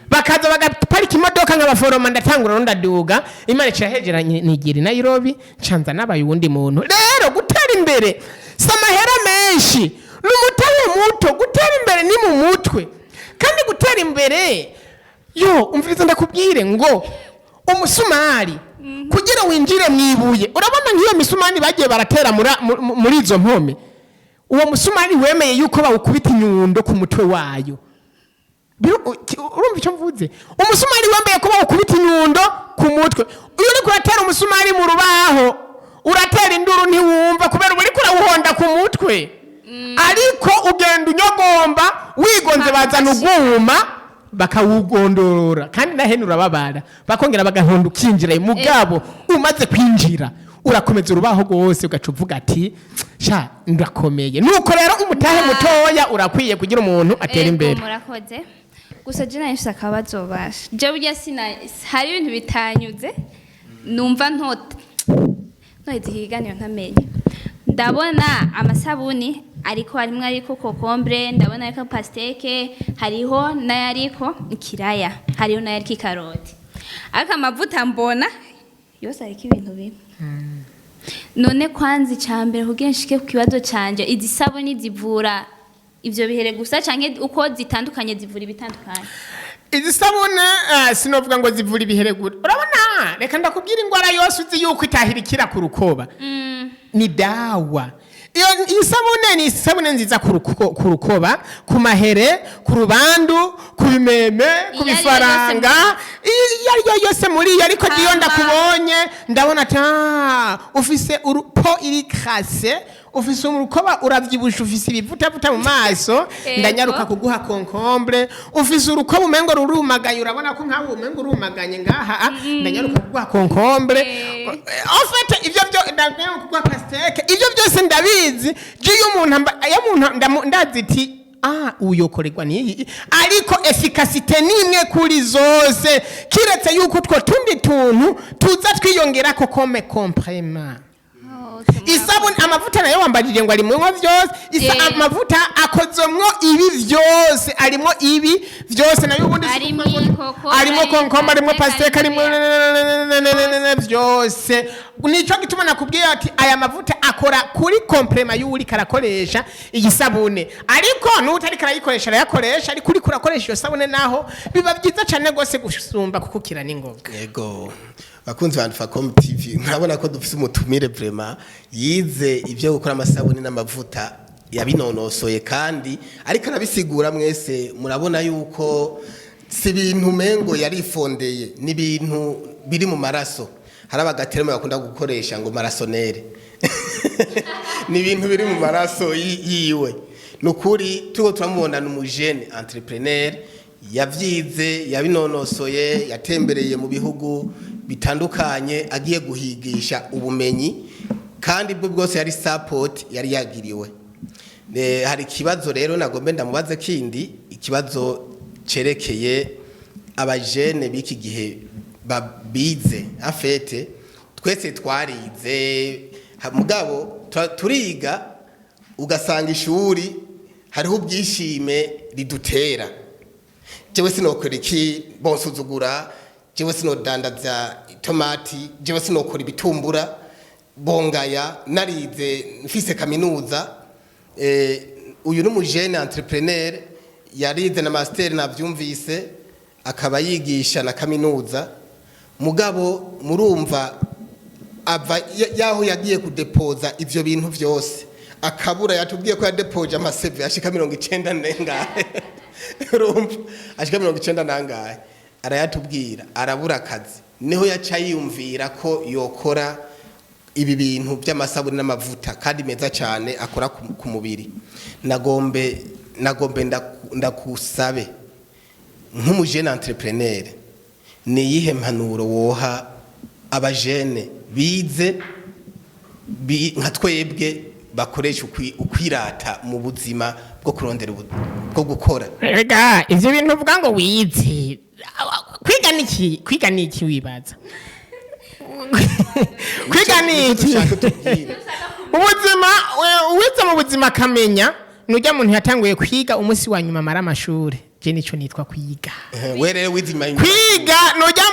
bakaza bagaparika imodoka nk'abaforoma ndatangura ndaduga imana ikirahegera nigira Nairobi canza n'abayundi muntu rero gutera imbere samahera menshi n'umutahe muto gutera imbere ni mu mutwe kandi gutera imbere yo umviriza ndakubwire ngo umusumari kugira winjire mwibuye urabona nk'iyo misumani bagiye baratera muri izo mpome uwo musumari wemeye yuko bawukubita inyundo ku mutwe wayo urumva icyo mvuze umusumari wemeye ko bawukubita inyundo ku mutwe iyo uri kuratera umusumari mu rubaho uratera induru ntiwumva kubera uri kurawuhonda ku mutwe ariko ugenda unyogomba wigonze bazana uguma bakawugondorora kandi nahene urababara bakongera bagahonda ukinjira mugabo umaze kwinjira urakomeza urubaho rwose ugacuvuga ati sha ndakomeye nuko rero umutahe mutoya urakwiye kugira umuntu atera imbere murakoze gusa je nahise akabazo basha je burya hari ibintu bitanyuze numva ntota izihiganiro ntamenye ndabona amasabuni ariko harimwe ariko Concombre ndabona ariko Pasteke hariho n'ayariko ikiraya hariho n'ayariko Ikaroti ariko amavuta mbona yose ariko ibintu bimwe none kwanza icambere kugenshike ku kibazo canje izi sabuni zivura ivyo bihere gusa canke uko zitandukanye zivura ibitandukanye izi sabune sinovuga ngo zivura ibihere gute urabona reka ndakubwira indwara yose uzi yuko itahirikira ku rukoba ni dawa. Iyo isabune ni isabune nziza ku rukoba, ku mahere, ku rubandu, ku bimeme, ku bifaranga, iyo yose muri iyo. Ariko iyo ndakubonye ndabona ufise urupo iri krase, ufise urukoba uravyibusha, ufise ibivuta mu maso, ndanyaruka kuguha concombre. Ufise urukoba umengo rurumagaye, urabona ko nkawe umengo urumaganye ngaha, ndanyaruka kuguha concombre. En fait ivyo ndanyaruka kuguha pasteke. Ivyo byose ndabizi. Jiyo umuntu ndazi iti uyokorerwa niyi, ariko efficacité nimwe kuri zose, kiretse yuko utwo tundi tuntu tuza twiyongera ko comme complément. Isabuni amavuta nayo wambajije ngo ari mwe vyose, amavuta akozomwo ibi vyose, arimo ibi vyose nayo ubundi arimo concombre, arimo pasteke, arimo vyose. Nico gituma nakubwiye ati aya mavuta akora kuri complément y'uri karakoresha iyi sabune, ariko n'utari karayikoresha arayakoresha, ariko uri kurakoresha iyo sabune naho biba byiza cyane gose gusumba kukukira n'ingoga. Yego bakunzi ba Ndufacom TV, murabona ko dufise umutumire vraiment yize ivyo gukora amasabuni n'amavuta, yabinonosoye kandi ariko arabisigura. Mwese murabona yuko si ibintu mengo yarifondeye, ni ibintu biri mu maraso. Hari abagateremo bakunda gukoresha ngo marasonere ni ibintu biri mu maraso yiwe. Nukuri tuko turamubona n'umujene entrepreneur, yavyize, yabinonosoye, yatembereye mu bihugu bitandukanye, agiye guhigisha ubumenyi, kandi bwo bwose yari support yari yagiriwe. Hari kibazo rero nagombe ndamubaze kindi, ikibazo cerekeye abajene biki gihe babize. Afete twese twarize mugabo turiga, ugasanga ishuri hariho ubwishime ridutera. Jewe sinokora iki bonsuzugura, jewe sinodandaza tomati, jewe sinokora ibitumbura bongaya, narize mfise kaminuza. Uyu n'umujene entrepreneur yarize na master navyumvise, akaba yigisha na kaminuza. Mugabo murumva ava yaho yagiye kudepoza ivyo bintu vyose, akabura. Yatubwiye ko yadepoje amaseve ashika 90 nengahe urumva, ashika 90 nangahe, arayatubwira arabura akazi. Niho yaca yiyumvira ko yokora ibi bintu by'amasabuni n'amavuta kandi meza cyane akora ku mubiri. Nagombe ndakusabe nk'umujene entrepreneur, ni yihe mpanuro woha abajene bize nka twebwe bakoresha ukwirata mu buzima bwo kurondera bwo gukora? Rega ivyo bintu uvuga ngo wize, kwiga niki wibaza? Kwiga niki? Ubuzima uwize mu buzima kamenya, nujya muntu yatanguye kwiga umunsi wa nyuma mara amashure. Je nico nitwa kwiga. Werere wizima kwiga nujya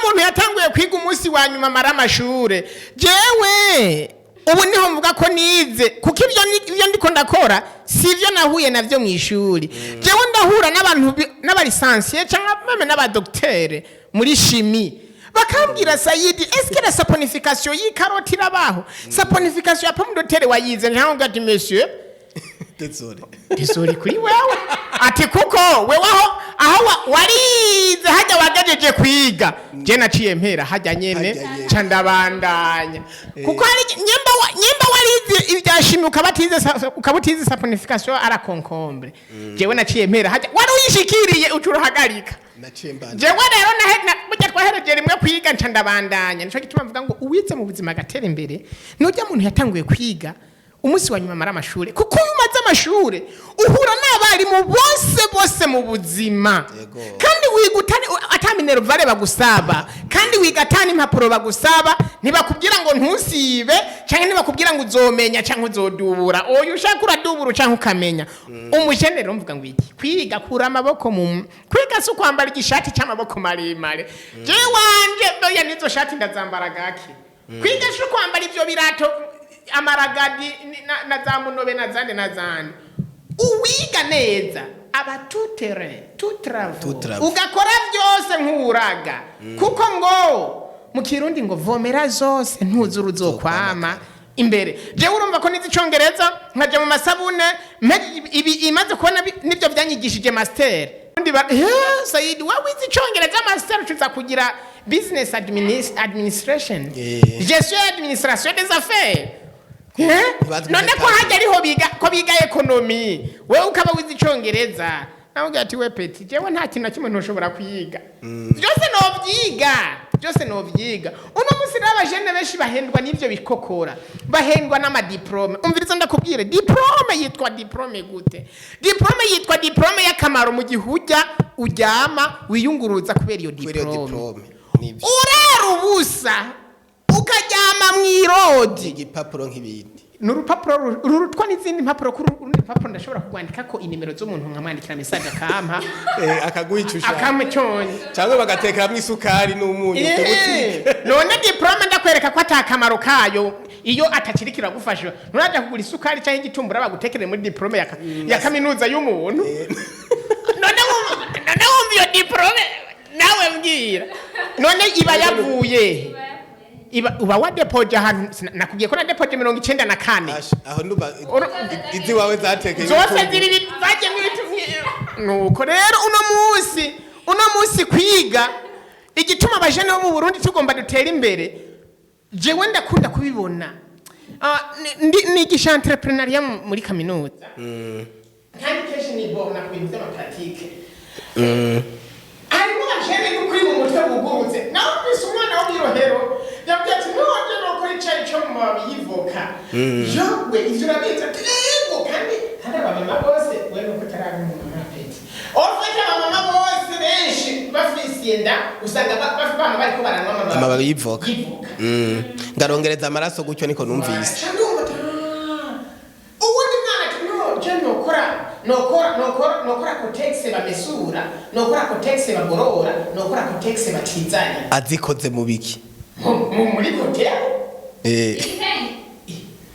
muntu yatanguye kwiga umunsi wa nyuma mara amashure. Jewe ubu niho mvuga ko nize, kuko ivyo ndiko ndakora sivyo nahuye navyo mu ishuri. Jewe ndahura n'abantu n'abalisansiye cyangwa meme n'abadoktere muri chimie, bakambwira Sayidi, eske la saponification y'ikaroti irabaho? Saponification ya pomme de terre wayize? Ntango ati monsieur Désolé kuri wewe, ati kuko wewe aho warize hajya wagajeje kwiga, je naciye mpera hajya nyene candabandanya. Kuko hari nyemba warize ibyashimuka ukabutize saponification ara concombre, jewe naciye mpera hajya wari uyishikiriye ucuruhagarika. Jewe rero burya twahereje rimwe kwiga ncandabandanya. Nico gituma mvuga ngo uwize mu buzima gatera imbere, nujya muntu yatanguye kwiga umunsi wa nyuma mara amashure, kuko umaze amashure uhura n'abarimu bose mu buzima. Kandi wigutani ataminervare bagusaba, kandi wigatani impapuro bagusaba, ntibakubwira ngo ntusibe canke ntibakubwira ngo uzomenya canke uzodubura. Oyo ushaka uradubura canke ukamenya. Umujene rero mvuga ngo iki kwiga kura amaboko mu kwiga si kwambara igishati cy'amaboko maremare. Je wanje ndoya nizo shati ndazambara gake. Kwiga si kwambara ivyo birato amaragadi na za munobe na zande. Uwiga neza aba tutere tutravo ugakora byose nk'uraga kuko ngo mu kirundi ngo vomera zose ntuzuru zokwama imbere je urumva ko nizi congereza nkaje mu masabune ibi imaze kubona nibyo byanyigishije master ndi ba Said wa wizi congereza master tuza kugira business administration gestion administration des affaires none ko hajya ariho biga economy wewe ukaba wizi congereza nawe ati we peti jewe nta kintu na kimwe ntushobora kuyiga byose novyiga uno musi n'abajene benshi bahendwa n'ivyo bikokora bahendwa n'amadiplome umviriza ndakubwire diplome yitwa diplome gute diplome yitwa diplome y'akamaro mu gihuja uryama wiyunguruza kubera iyo diplome urera ubusa ukaryama mw'irodi igipapuro nk'ibindi n'urupapuro rurutwa n'izindi mpapuro kuri urupapuro ndashobora kugwandika ko inimero z'umuntu nkamwandikira message akampa akaguhicusha akamucyonye cyangwa bagatekeramwo isukari n'umunyu none diplome ndakwereka ko atakamaro kayo iyo atakirikira gufasha nuraje kugura isukari cyangwa igitumbura bagutekerere muri diplome ya kaminuza y'umuntu none wumva iyo diplome nawe mbwira none iba yavuye uba wadepoje ahantu nakubwiye ko na depoje 94 aho nduba izi wawe zatekeye zose ziri baje nuko rero uno musi kwiga igituma abajene bo mu Burundi tugomba dutera imbere jewe ndakunda kubibona nigisha entrepreneuria muri kaminuza kandi kesho ni bona kubintu by'amapratique ariko abajene kuri mu mutwe bugurutse nawe mbise umwana wo mirohero yabwiye ati none nokora icayi cyo mu mababi y'ivoka yowe ivyo urabizi ati yego kandi abamama bose we nuko utarabi mu mama peti ofite abamama bose benshi bafisiye nda usanga bafana bariko baranwa amababi y'ivoka ngarongereza amaraso gutyo niko numvise ubundi mwana ati je nokora kotegise bamesura nokora kotegise bagorora nokora kotegise batizanye azikoze mu biki muri hotel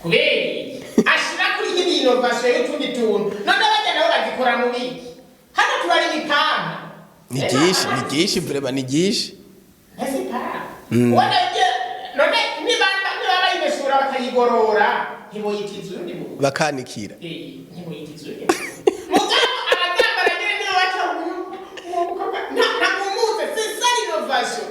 kubera ashira kuri iyi innovation y'utundi tuntu none bajya nabo bazikora mu biki hano tubari ibipampa nigishi vraiment nigishi none niba bayimesura bakayigorora ntiboyitiza undi mu bakanikira ntiboyitiza undi mugabo abagambara nyine nibo baca umuze c'est ça innovation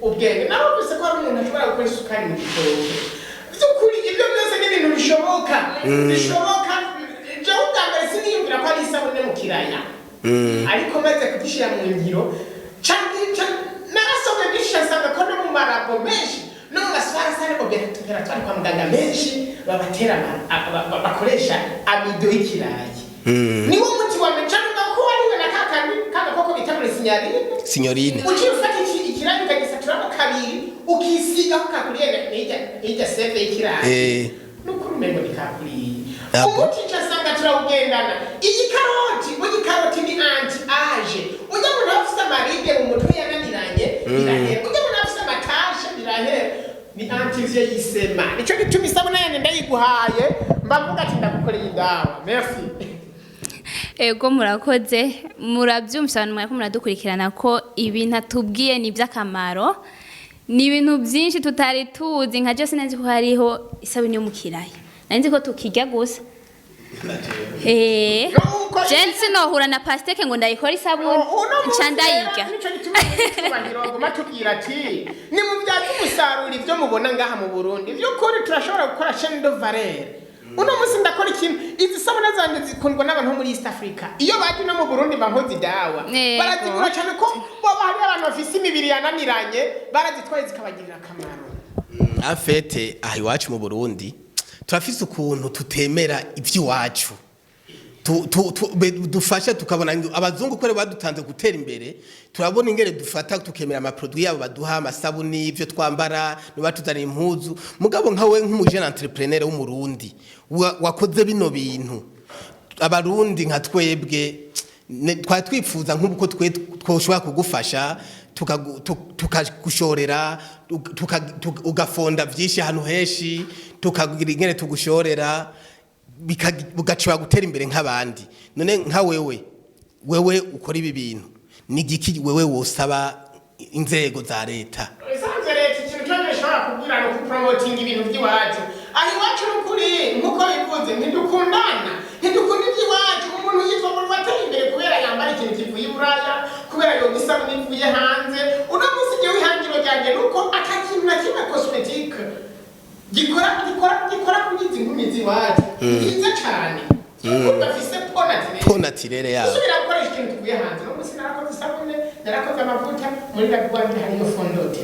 ubwenge nawe byose ko ari umuntu ashobora gukora isukari mu gitondo by'ukuri ibyo byose ni ibintu bishoboka jewe ubwambere siniyumvira ko ari isabune mu kiraya ariko maze kugishyira mu ngiro n'abasomye byinshi asanga ko no mu marabo menshi no mu maswarasare oberatwari kwa muganga menshi bakoresha amido y'ikirayi niwo muti wa mecanuga ko wariwe na kakako bita muri signorine uciye ufata ikirayi ukagisaturamo kabiri ukisigaho kakuriye n'ijya sefe y'ikirayi n'ukuri umengo ni kakuriye umuti ncasanga turawugendana ikaroti ni anti-age ujya mu nafise amaride mu mutwe yananiranye birahera ujya mu nafise amatashe birahera ni anti-vieillissement nico gituma isabune yane ndayiguhaye mbavuga ati ndagukoreye indawa merci ego murakoze murabyumvise abantu mwariko muradukurikirana ko ibintu atubwiye ni iby'akamaro ni ibintu byinshi tutari tuzi nka je sinzi ko hariho isabune yo mu kiraya nzi ko tukijya gusa jensi nohura na Pasteke ngo ndayikora isabune nca ndayiga nico gituma tubahirogoma tubwira ati ni mu byacu umusaruro ibyo mubona ngaha mu Burundi byo kuri turashobora gukora chaîne de valeur uno musi ndakora ikintu izi sabune zanjye zikundwa n'abantu muri East Africa iyo baje no mu Burundi bankozi dawa barazigura cyane ko baba hari abantu bafise imibiri yananiranye barazitwaye zikabagirira akamaro afete aho iwacu mu Burundi turafise ukuntu tutemera ivy'iwacu dufasha tukabona abazungu kwere badutanze gutera imbere turabona ingere dufata tukemera ama produit yabo baduha amasabuni ivyo twambara no batuzanira impuzu mugabo nkawe nk'umujene entrepreneur w'umurundi wakoze bino bintu abarundi nka twebwe twari twifuza nk'uko twoshobora kugufasha tukagushorera ugafonda byinshi ahantu henshi tukagira ingene tugushorera bugacibwa gutera imbere nk'abandi none nka wewe ukora ibi bintu ni igiki wewe wosaba inzego za leta isanzwe leta ikintu cyo gishobora kugira no kupromoting ibintu by'iwacu aho iwacu n'ukuri nk'uko bivuze ntidukunda iby'iwacu umuntu yitwa ngo wateye imbere kubera yambara ikintu kivuye iburaya kubera yo isabuni ivuye hanze uno munsi igihe wihangiro ryanjye nuko atakintu na kimwe cosmetique gikora kuri izi nkumi z'iwacu nziza cyane bafise ponatirere yabo usubira gukoresha ikintu kivuye hanze no munsi narakoze isabune narakoze amavuta muri Rwanda hariyo fondote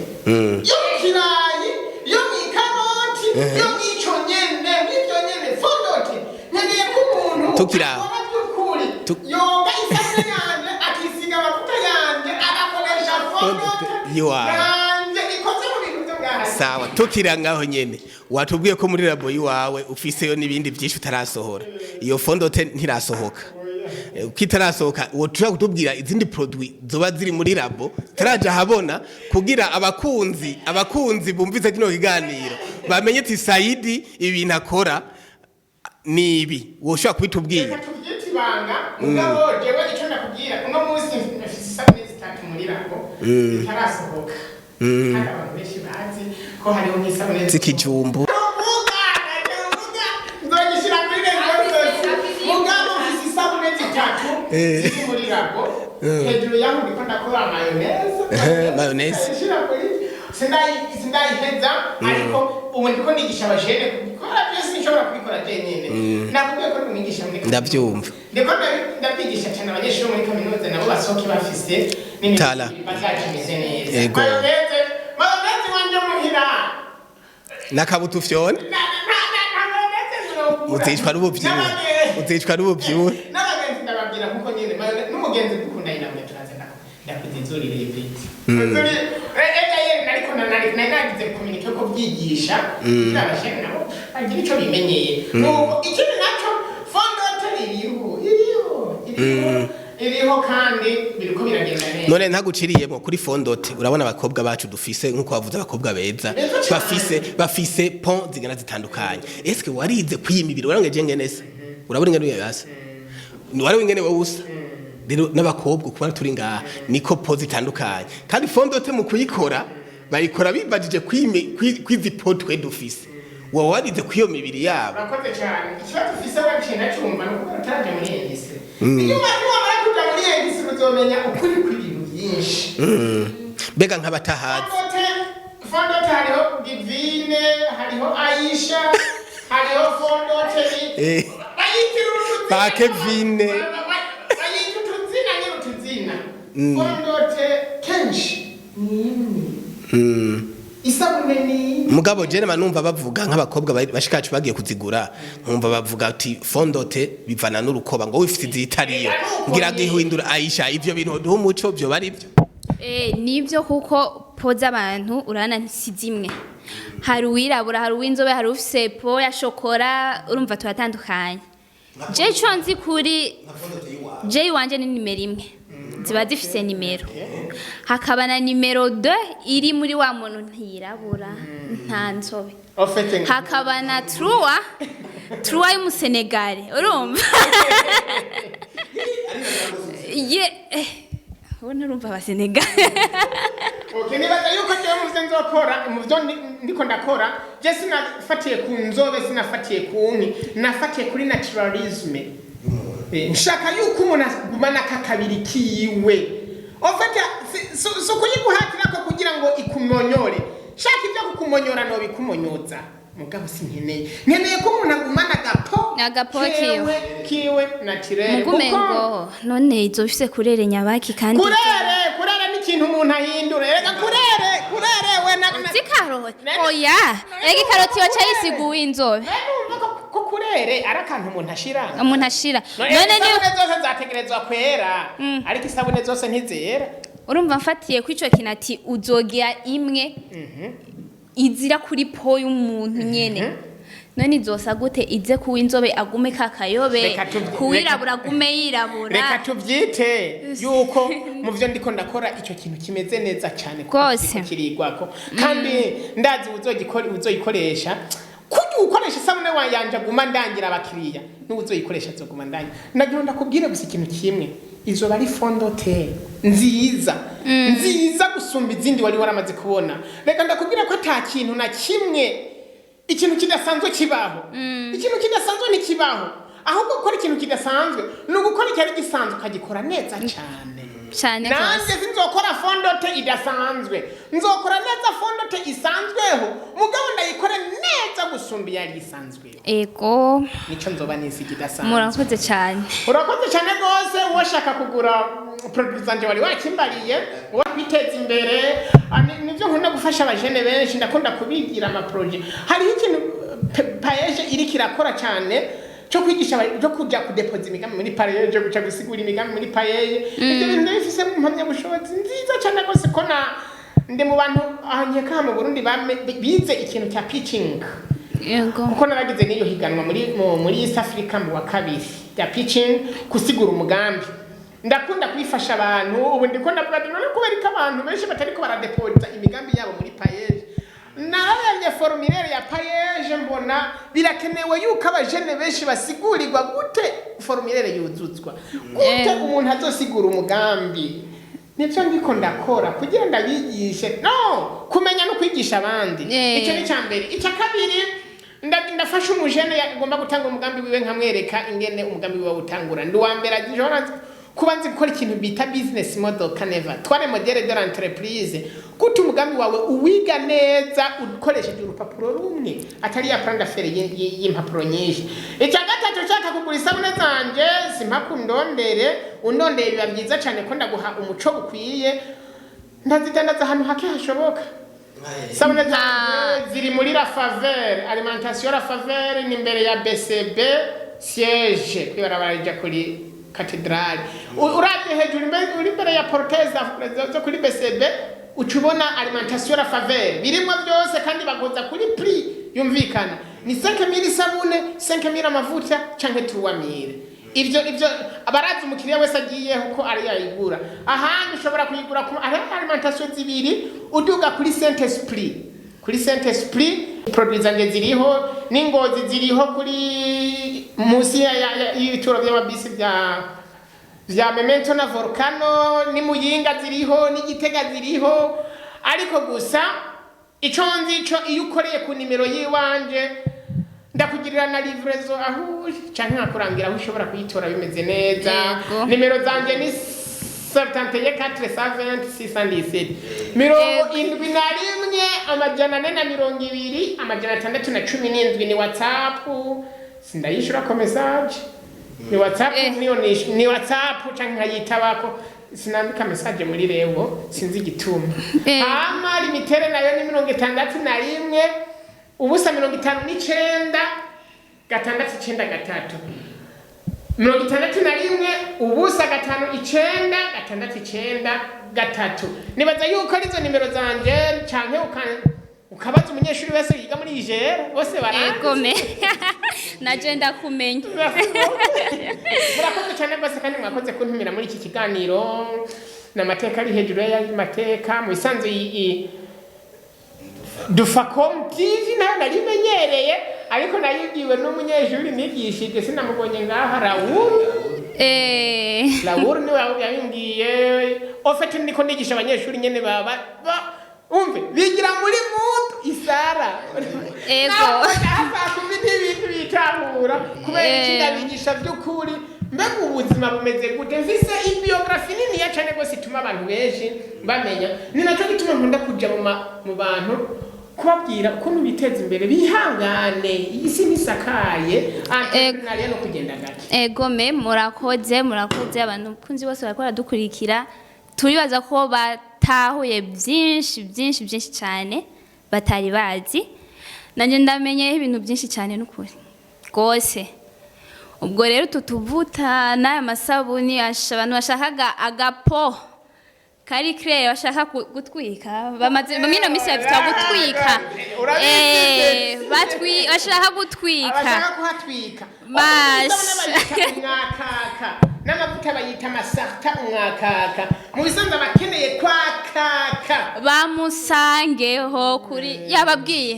yo kirayi yo Ikaroti yo ico nyene n'ibyo nyene fondote ntegeye ko umuntu tukira yoga isabune yanjye akisiga amavuta yanjye agakoresha fondote yanjye ikoze mu bintu byo ngaha sawa tukira ngaho nyene watubwiye ko muri labo yiwawe ufiseyo n'ibindi byinshi utarasohora iyo fondote ntirasohoka ukitarasohoka wotura kutubwira izindi produit zoba ziri muri labo taraje habona kugira abakunzi bumvize kino kiganiro bamenye ati Saidi ibintu akora nibi woshaka kubitubwira banga mugabo jewe icyo ndakubwira uno munsi nafise isabune zitatu muri labo itarasohoka kandi abantu benshi bazi ko hariho nk'isabune z'ikijumbu nzogishira kuri mugabo mfise isabune zitatu ziri muri labo hejuru yaho ndiko ndakora mayonnaise sindayiheza ariko ubu ndiko nigisha abajene kubikora byose nshobora kubikora jenyine nakubwiye ko mwigisha muri ndabyumva ndiko ndabyigisha cyane abanyeshuri muri kaminuza nabo basohoke bafise n'imibiri bazakimeze neza mayonnaise wanje muhira nakabutufyone uzicwa n'ububyibuhe n'abagenzi ndababwira kuko nyine n'umugenzi dukunda inamwe turazenda ndakuzizurira ibiti ariko nagize communique ko byigisha n'abashaka nabo bagira icyo bimenyeye ikindi nacyo fondote iriho kandi biriko biragenda neza none ntaguciriyemo kuri fondote urabona abakobwa bacu dufise nkuko bavuze abakobwa beza bafise pont zigana zitandukanye eske warize kwiyimibiri warangeje ngenese urabona ingene yasa wari ingene wawusa rero n'abakobwa kuba turi ngaha niko po zitandukanye kandi fondote mu kuyikora bayikora bibajije kwizi potwe dufise wowe warize kwiyo mibiri yabo urakoze cyane ikibazo ufise wacenda cyumva nuko utaje muri yengise iyo wamara kuja muri yengise uzomenya ukuri kw'ibintu byinshi mbega nk'abatahazi fondote hariho divine hariho Aisha hariho fondote ba Kevine fondote kenshi isabune ni mugabo jene manumva bavuga nk'abakobwa bashikacu bagiye kuzigura nkumva bavuga ati fondote bivana n'urukoba ngo wifite zitariyo ngira gihindura Aisha ivyo bintu duho muco byo bari byo nibyo kuko poza abantu urana nsizimwe hari uwirabura hari uwinzobe hari ufise po ya shokora urumva turatandukanye je cyo nzi kuri je wanje ni nimero 1 ziba zifise nimero hakaba na nimero 2 iri muri wa muntu ntirabura nta nzobe hakaba na Trua y'umusenegale urumva ubona urumva abasenegale nibaza yuko jewe muze nzokora muvyo ndiko ndakora je sinafatiye ku nzobe sinafatiye ku nki nafatiye kuri naturalisme nshaka yuko umuntu agumana kakabiri kiwe ofata so kuyiguhatira ko kugira ngo ikumonyore shaka ibyo kukumonyora no bikumonyoza mugabo sinkeneye ko umuntu agumana agapo kiwe naturel mugumengo none izofise kurere nyabaki kandi kurere n'ikintu umuntu ahindura rega kurere we na zikaroti oya rega ikaroti yoca yisiguye inzobe ko kurere arakantu umuntu ashira none isabune zose zategerezwa kwera ariko isabune zose ntizera urumva mfatiye ku ico kinati uzogira imwe izira kuri po y'umuntu nyene none izosa gute ize kuw'inzobe agume kakayobe kuwirabura agume yirabura reka tuvyite yuko mu vyo ndiko ndakora ico kintu kimeze neza cyane rwose kirigwako kandi ndazi uzoyikoresha kuko ukoresha isabune wayanje aguma ndangira abakiriya n'uzoyikoresha azoguma ndangira nagira ndakubwire gusa ikintu kimwe izoba ari fondote nziza gusumba izindi wari waramaze kubona reka ndakubwira ko ata kintu na kimwe ikintu kidasanzwe kibaho ikintu kidasanzwe ntikibaho ahubwo gukora ikintu kidasanzwe ni ugukora icyari gisanzwe ukagikora neza cyane nanjye sinzokora fondote idasanzwe nzokora neza fondote isanzweho mugabo ndayikore neza gusumba iyari isanzwe ego nico nzoba nisi kidasanzwe murakoze cyane rwose uwashaka kugura produit zanje wari wakimbariye wakwiteza imbere nivyo nkunda gufasha abajene benshi ndakunda kubigira ama projet hariho ikintu paeje iri kirakora cyane cyo kwigisha cyo kuja kudepoza imigambi muri paeje guca gusigura imigambi muri paeje ibyo bintu bifise mu mpamya bushobozi nziza cyane rwose ko ndi mu bantu ahanyeka mu Burundi bize ikintu cya pitching yego kuko naragize niyo higanwa muri East Africa mu wa kabiri ya pitching kusigura umugambi ndakunda kwifasha abantu ubu ndiko ndavuga none kubera ko abantu benshi batariko baradepoza imigambi yabo muri paeje narabonye formulaire ya paeje mbona birakenewe yuko abajene benshi basigurirwa gute formulaire yuzuzwa gute umuntu azosigura umugambi nivyo ndiko ndakora kugira ndabigishe kumenya no kwigisha abandi icyo ni cyambere icya kabiri ndafasha umujene agomba gutanga umugambi wiwe nkamwereka ingene umugambi wiwe utangura ndi wa mbere kuba nzi gukora ikintu bita business model caneva tware modele de l'entreprise kuti umugambi wawe uwiga neza ukoresheje urupapuro rumwe atari ya plan d'affaires y'impapuro nyinshi icya gatatu cyaka kugura isabune zanje simpaka undondere biba byiza cyane ko ndaguha umuco ukwiye ndazidandaza ahantu hake hashoboka sabune zanje ziri muri la faveur alimentation la faveur ni imbere ya BCB siège kwibarabara kuri katedrali uravye hejuru uri imbere ya porteza zo kuri BCB ucubona alimentation la faveur birimwe byose kandi bagoza kuri prix yumvikana ni 5000 isabune 5000 amavuta canke 3000 ivyo abarazi umukiriya wese agiye uko ari yayigura ahandi ushobora kuyigura ku alimentation zibiri uduga kuri Saint Esprit produits zanjye ziriho n'ingozi ziriho kuri musi y'ibituro by'amabisi vya Memento na Volcano ni Muyinga ziriho n'Igitega ziriho ariko gusa ico nzico iyo ukoreye ku nimero yiwanje ndakugirira na livrezo aho canke nkakurangira aho ushobora kuyitora bimeze neza nimero zanje ni 71 mirongo indwi na rimwe amajana ane na mirongo ibiri amajana atandatu na cumi n'indwi ni WhatsApp sindayishura ko message ni WhatsApp ni WhatsApp canke nkayitabako sinandika message muri rebo sinzi igituma hama limitere nayo ni 61 ubusa 59 gatandatu 93 61 ubusa 59 nibaza yuko arizo nimero zanje canke ukabaza umunyeshuri wese yiga muri Niger bose baragome naje ndakumenya murakoze cyane bose kandi mwakoze kuntumira muri iki kiganiro n'amateka ari hejuru y'amateka mu bisanzwe Ndufacom TV nayo narimenyereye ariko nayibwiwe n'umunyeshuri nigishije sinamubonye ngaha Raoul ni wawe yabimbwiye ofete ndiko ndigisha abanyeshuri nyene baba umve bigira muri mutu isara ego asa kubindi ibintu bitahura kubera ikindabigisha by'ukuri mbega ubuzima bumeze gute mfise ibiography nini ya cyane gose ituma abantu benshi bamenya ni nacyo gituma nkunda kuja mu bantu kubabwira ukuntu biteza imbere bihangane isi nisakaye entrepreneuria no kugenda gake ego murakoze abantu kunzi bose bakora dukurikira turibaza ko batahuye byinshi cyane batari bazi nanje ndamenye ibintu byinshi cyane n'ukuri gose ubwo rero tutuvuta n'aya masabuni abantu bashakaga agapo kari claire bashaka gutwika bamaze mino misi bafita gutwika bashaka gutwika abashaka kuhatwika n'amavuta bayita amasarta umwakaka mu bisanzwe abakeneye kwakaka bamusangeho kuri yababwiye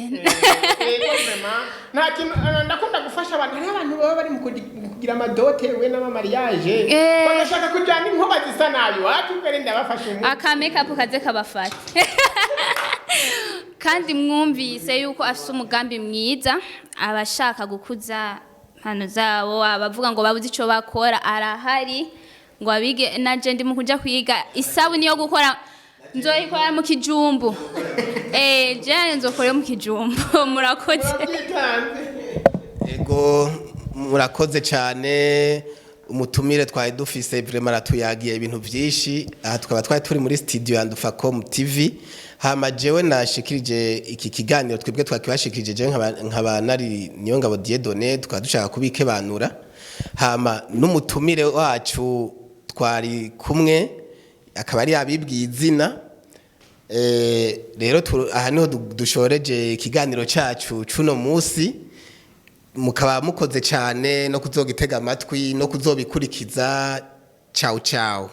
nta kintu ndakunda gufasha abantu hariho abantu baba bari mu kugira amadote we n'amamariage bagashaka kujyana inkoba zisa nabi wacu mbere ndabafasha akamekapu kaze kabafata kandi mwumvise yuko afite umugambi mwiza abashaka gukuza hano zabo abavuga ngo babuze ico bakora arahari ngo abige naje ndi mu kuja kwiga isabuni yo gukora nzoyikora mu kijumbu je nzokora mu kijumbu murakoze ego murakoze cyane umutumire twari dufise vraiment ratuyagiye ibintu byinshi aha tukaba twari turi muri studio ya Ndufacom TV hama jewe nashikirije iki kiganiro twebwe twakibashikirije je nkaba nari niyo ngabo Dieudonné tukaba dushaka kubike banura hama n'umutumire wacu twari kumwe akaba ari abibwiye izina rero aha niho dushoreje ikiganiro cacu cuno musi mukaba mukoze cyane no kuzogitega amatwi no kuzobikurikiza ciao ciao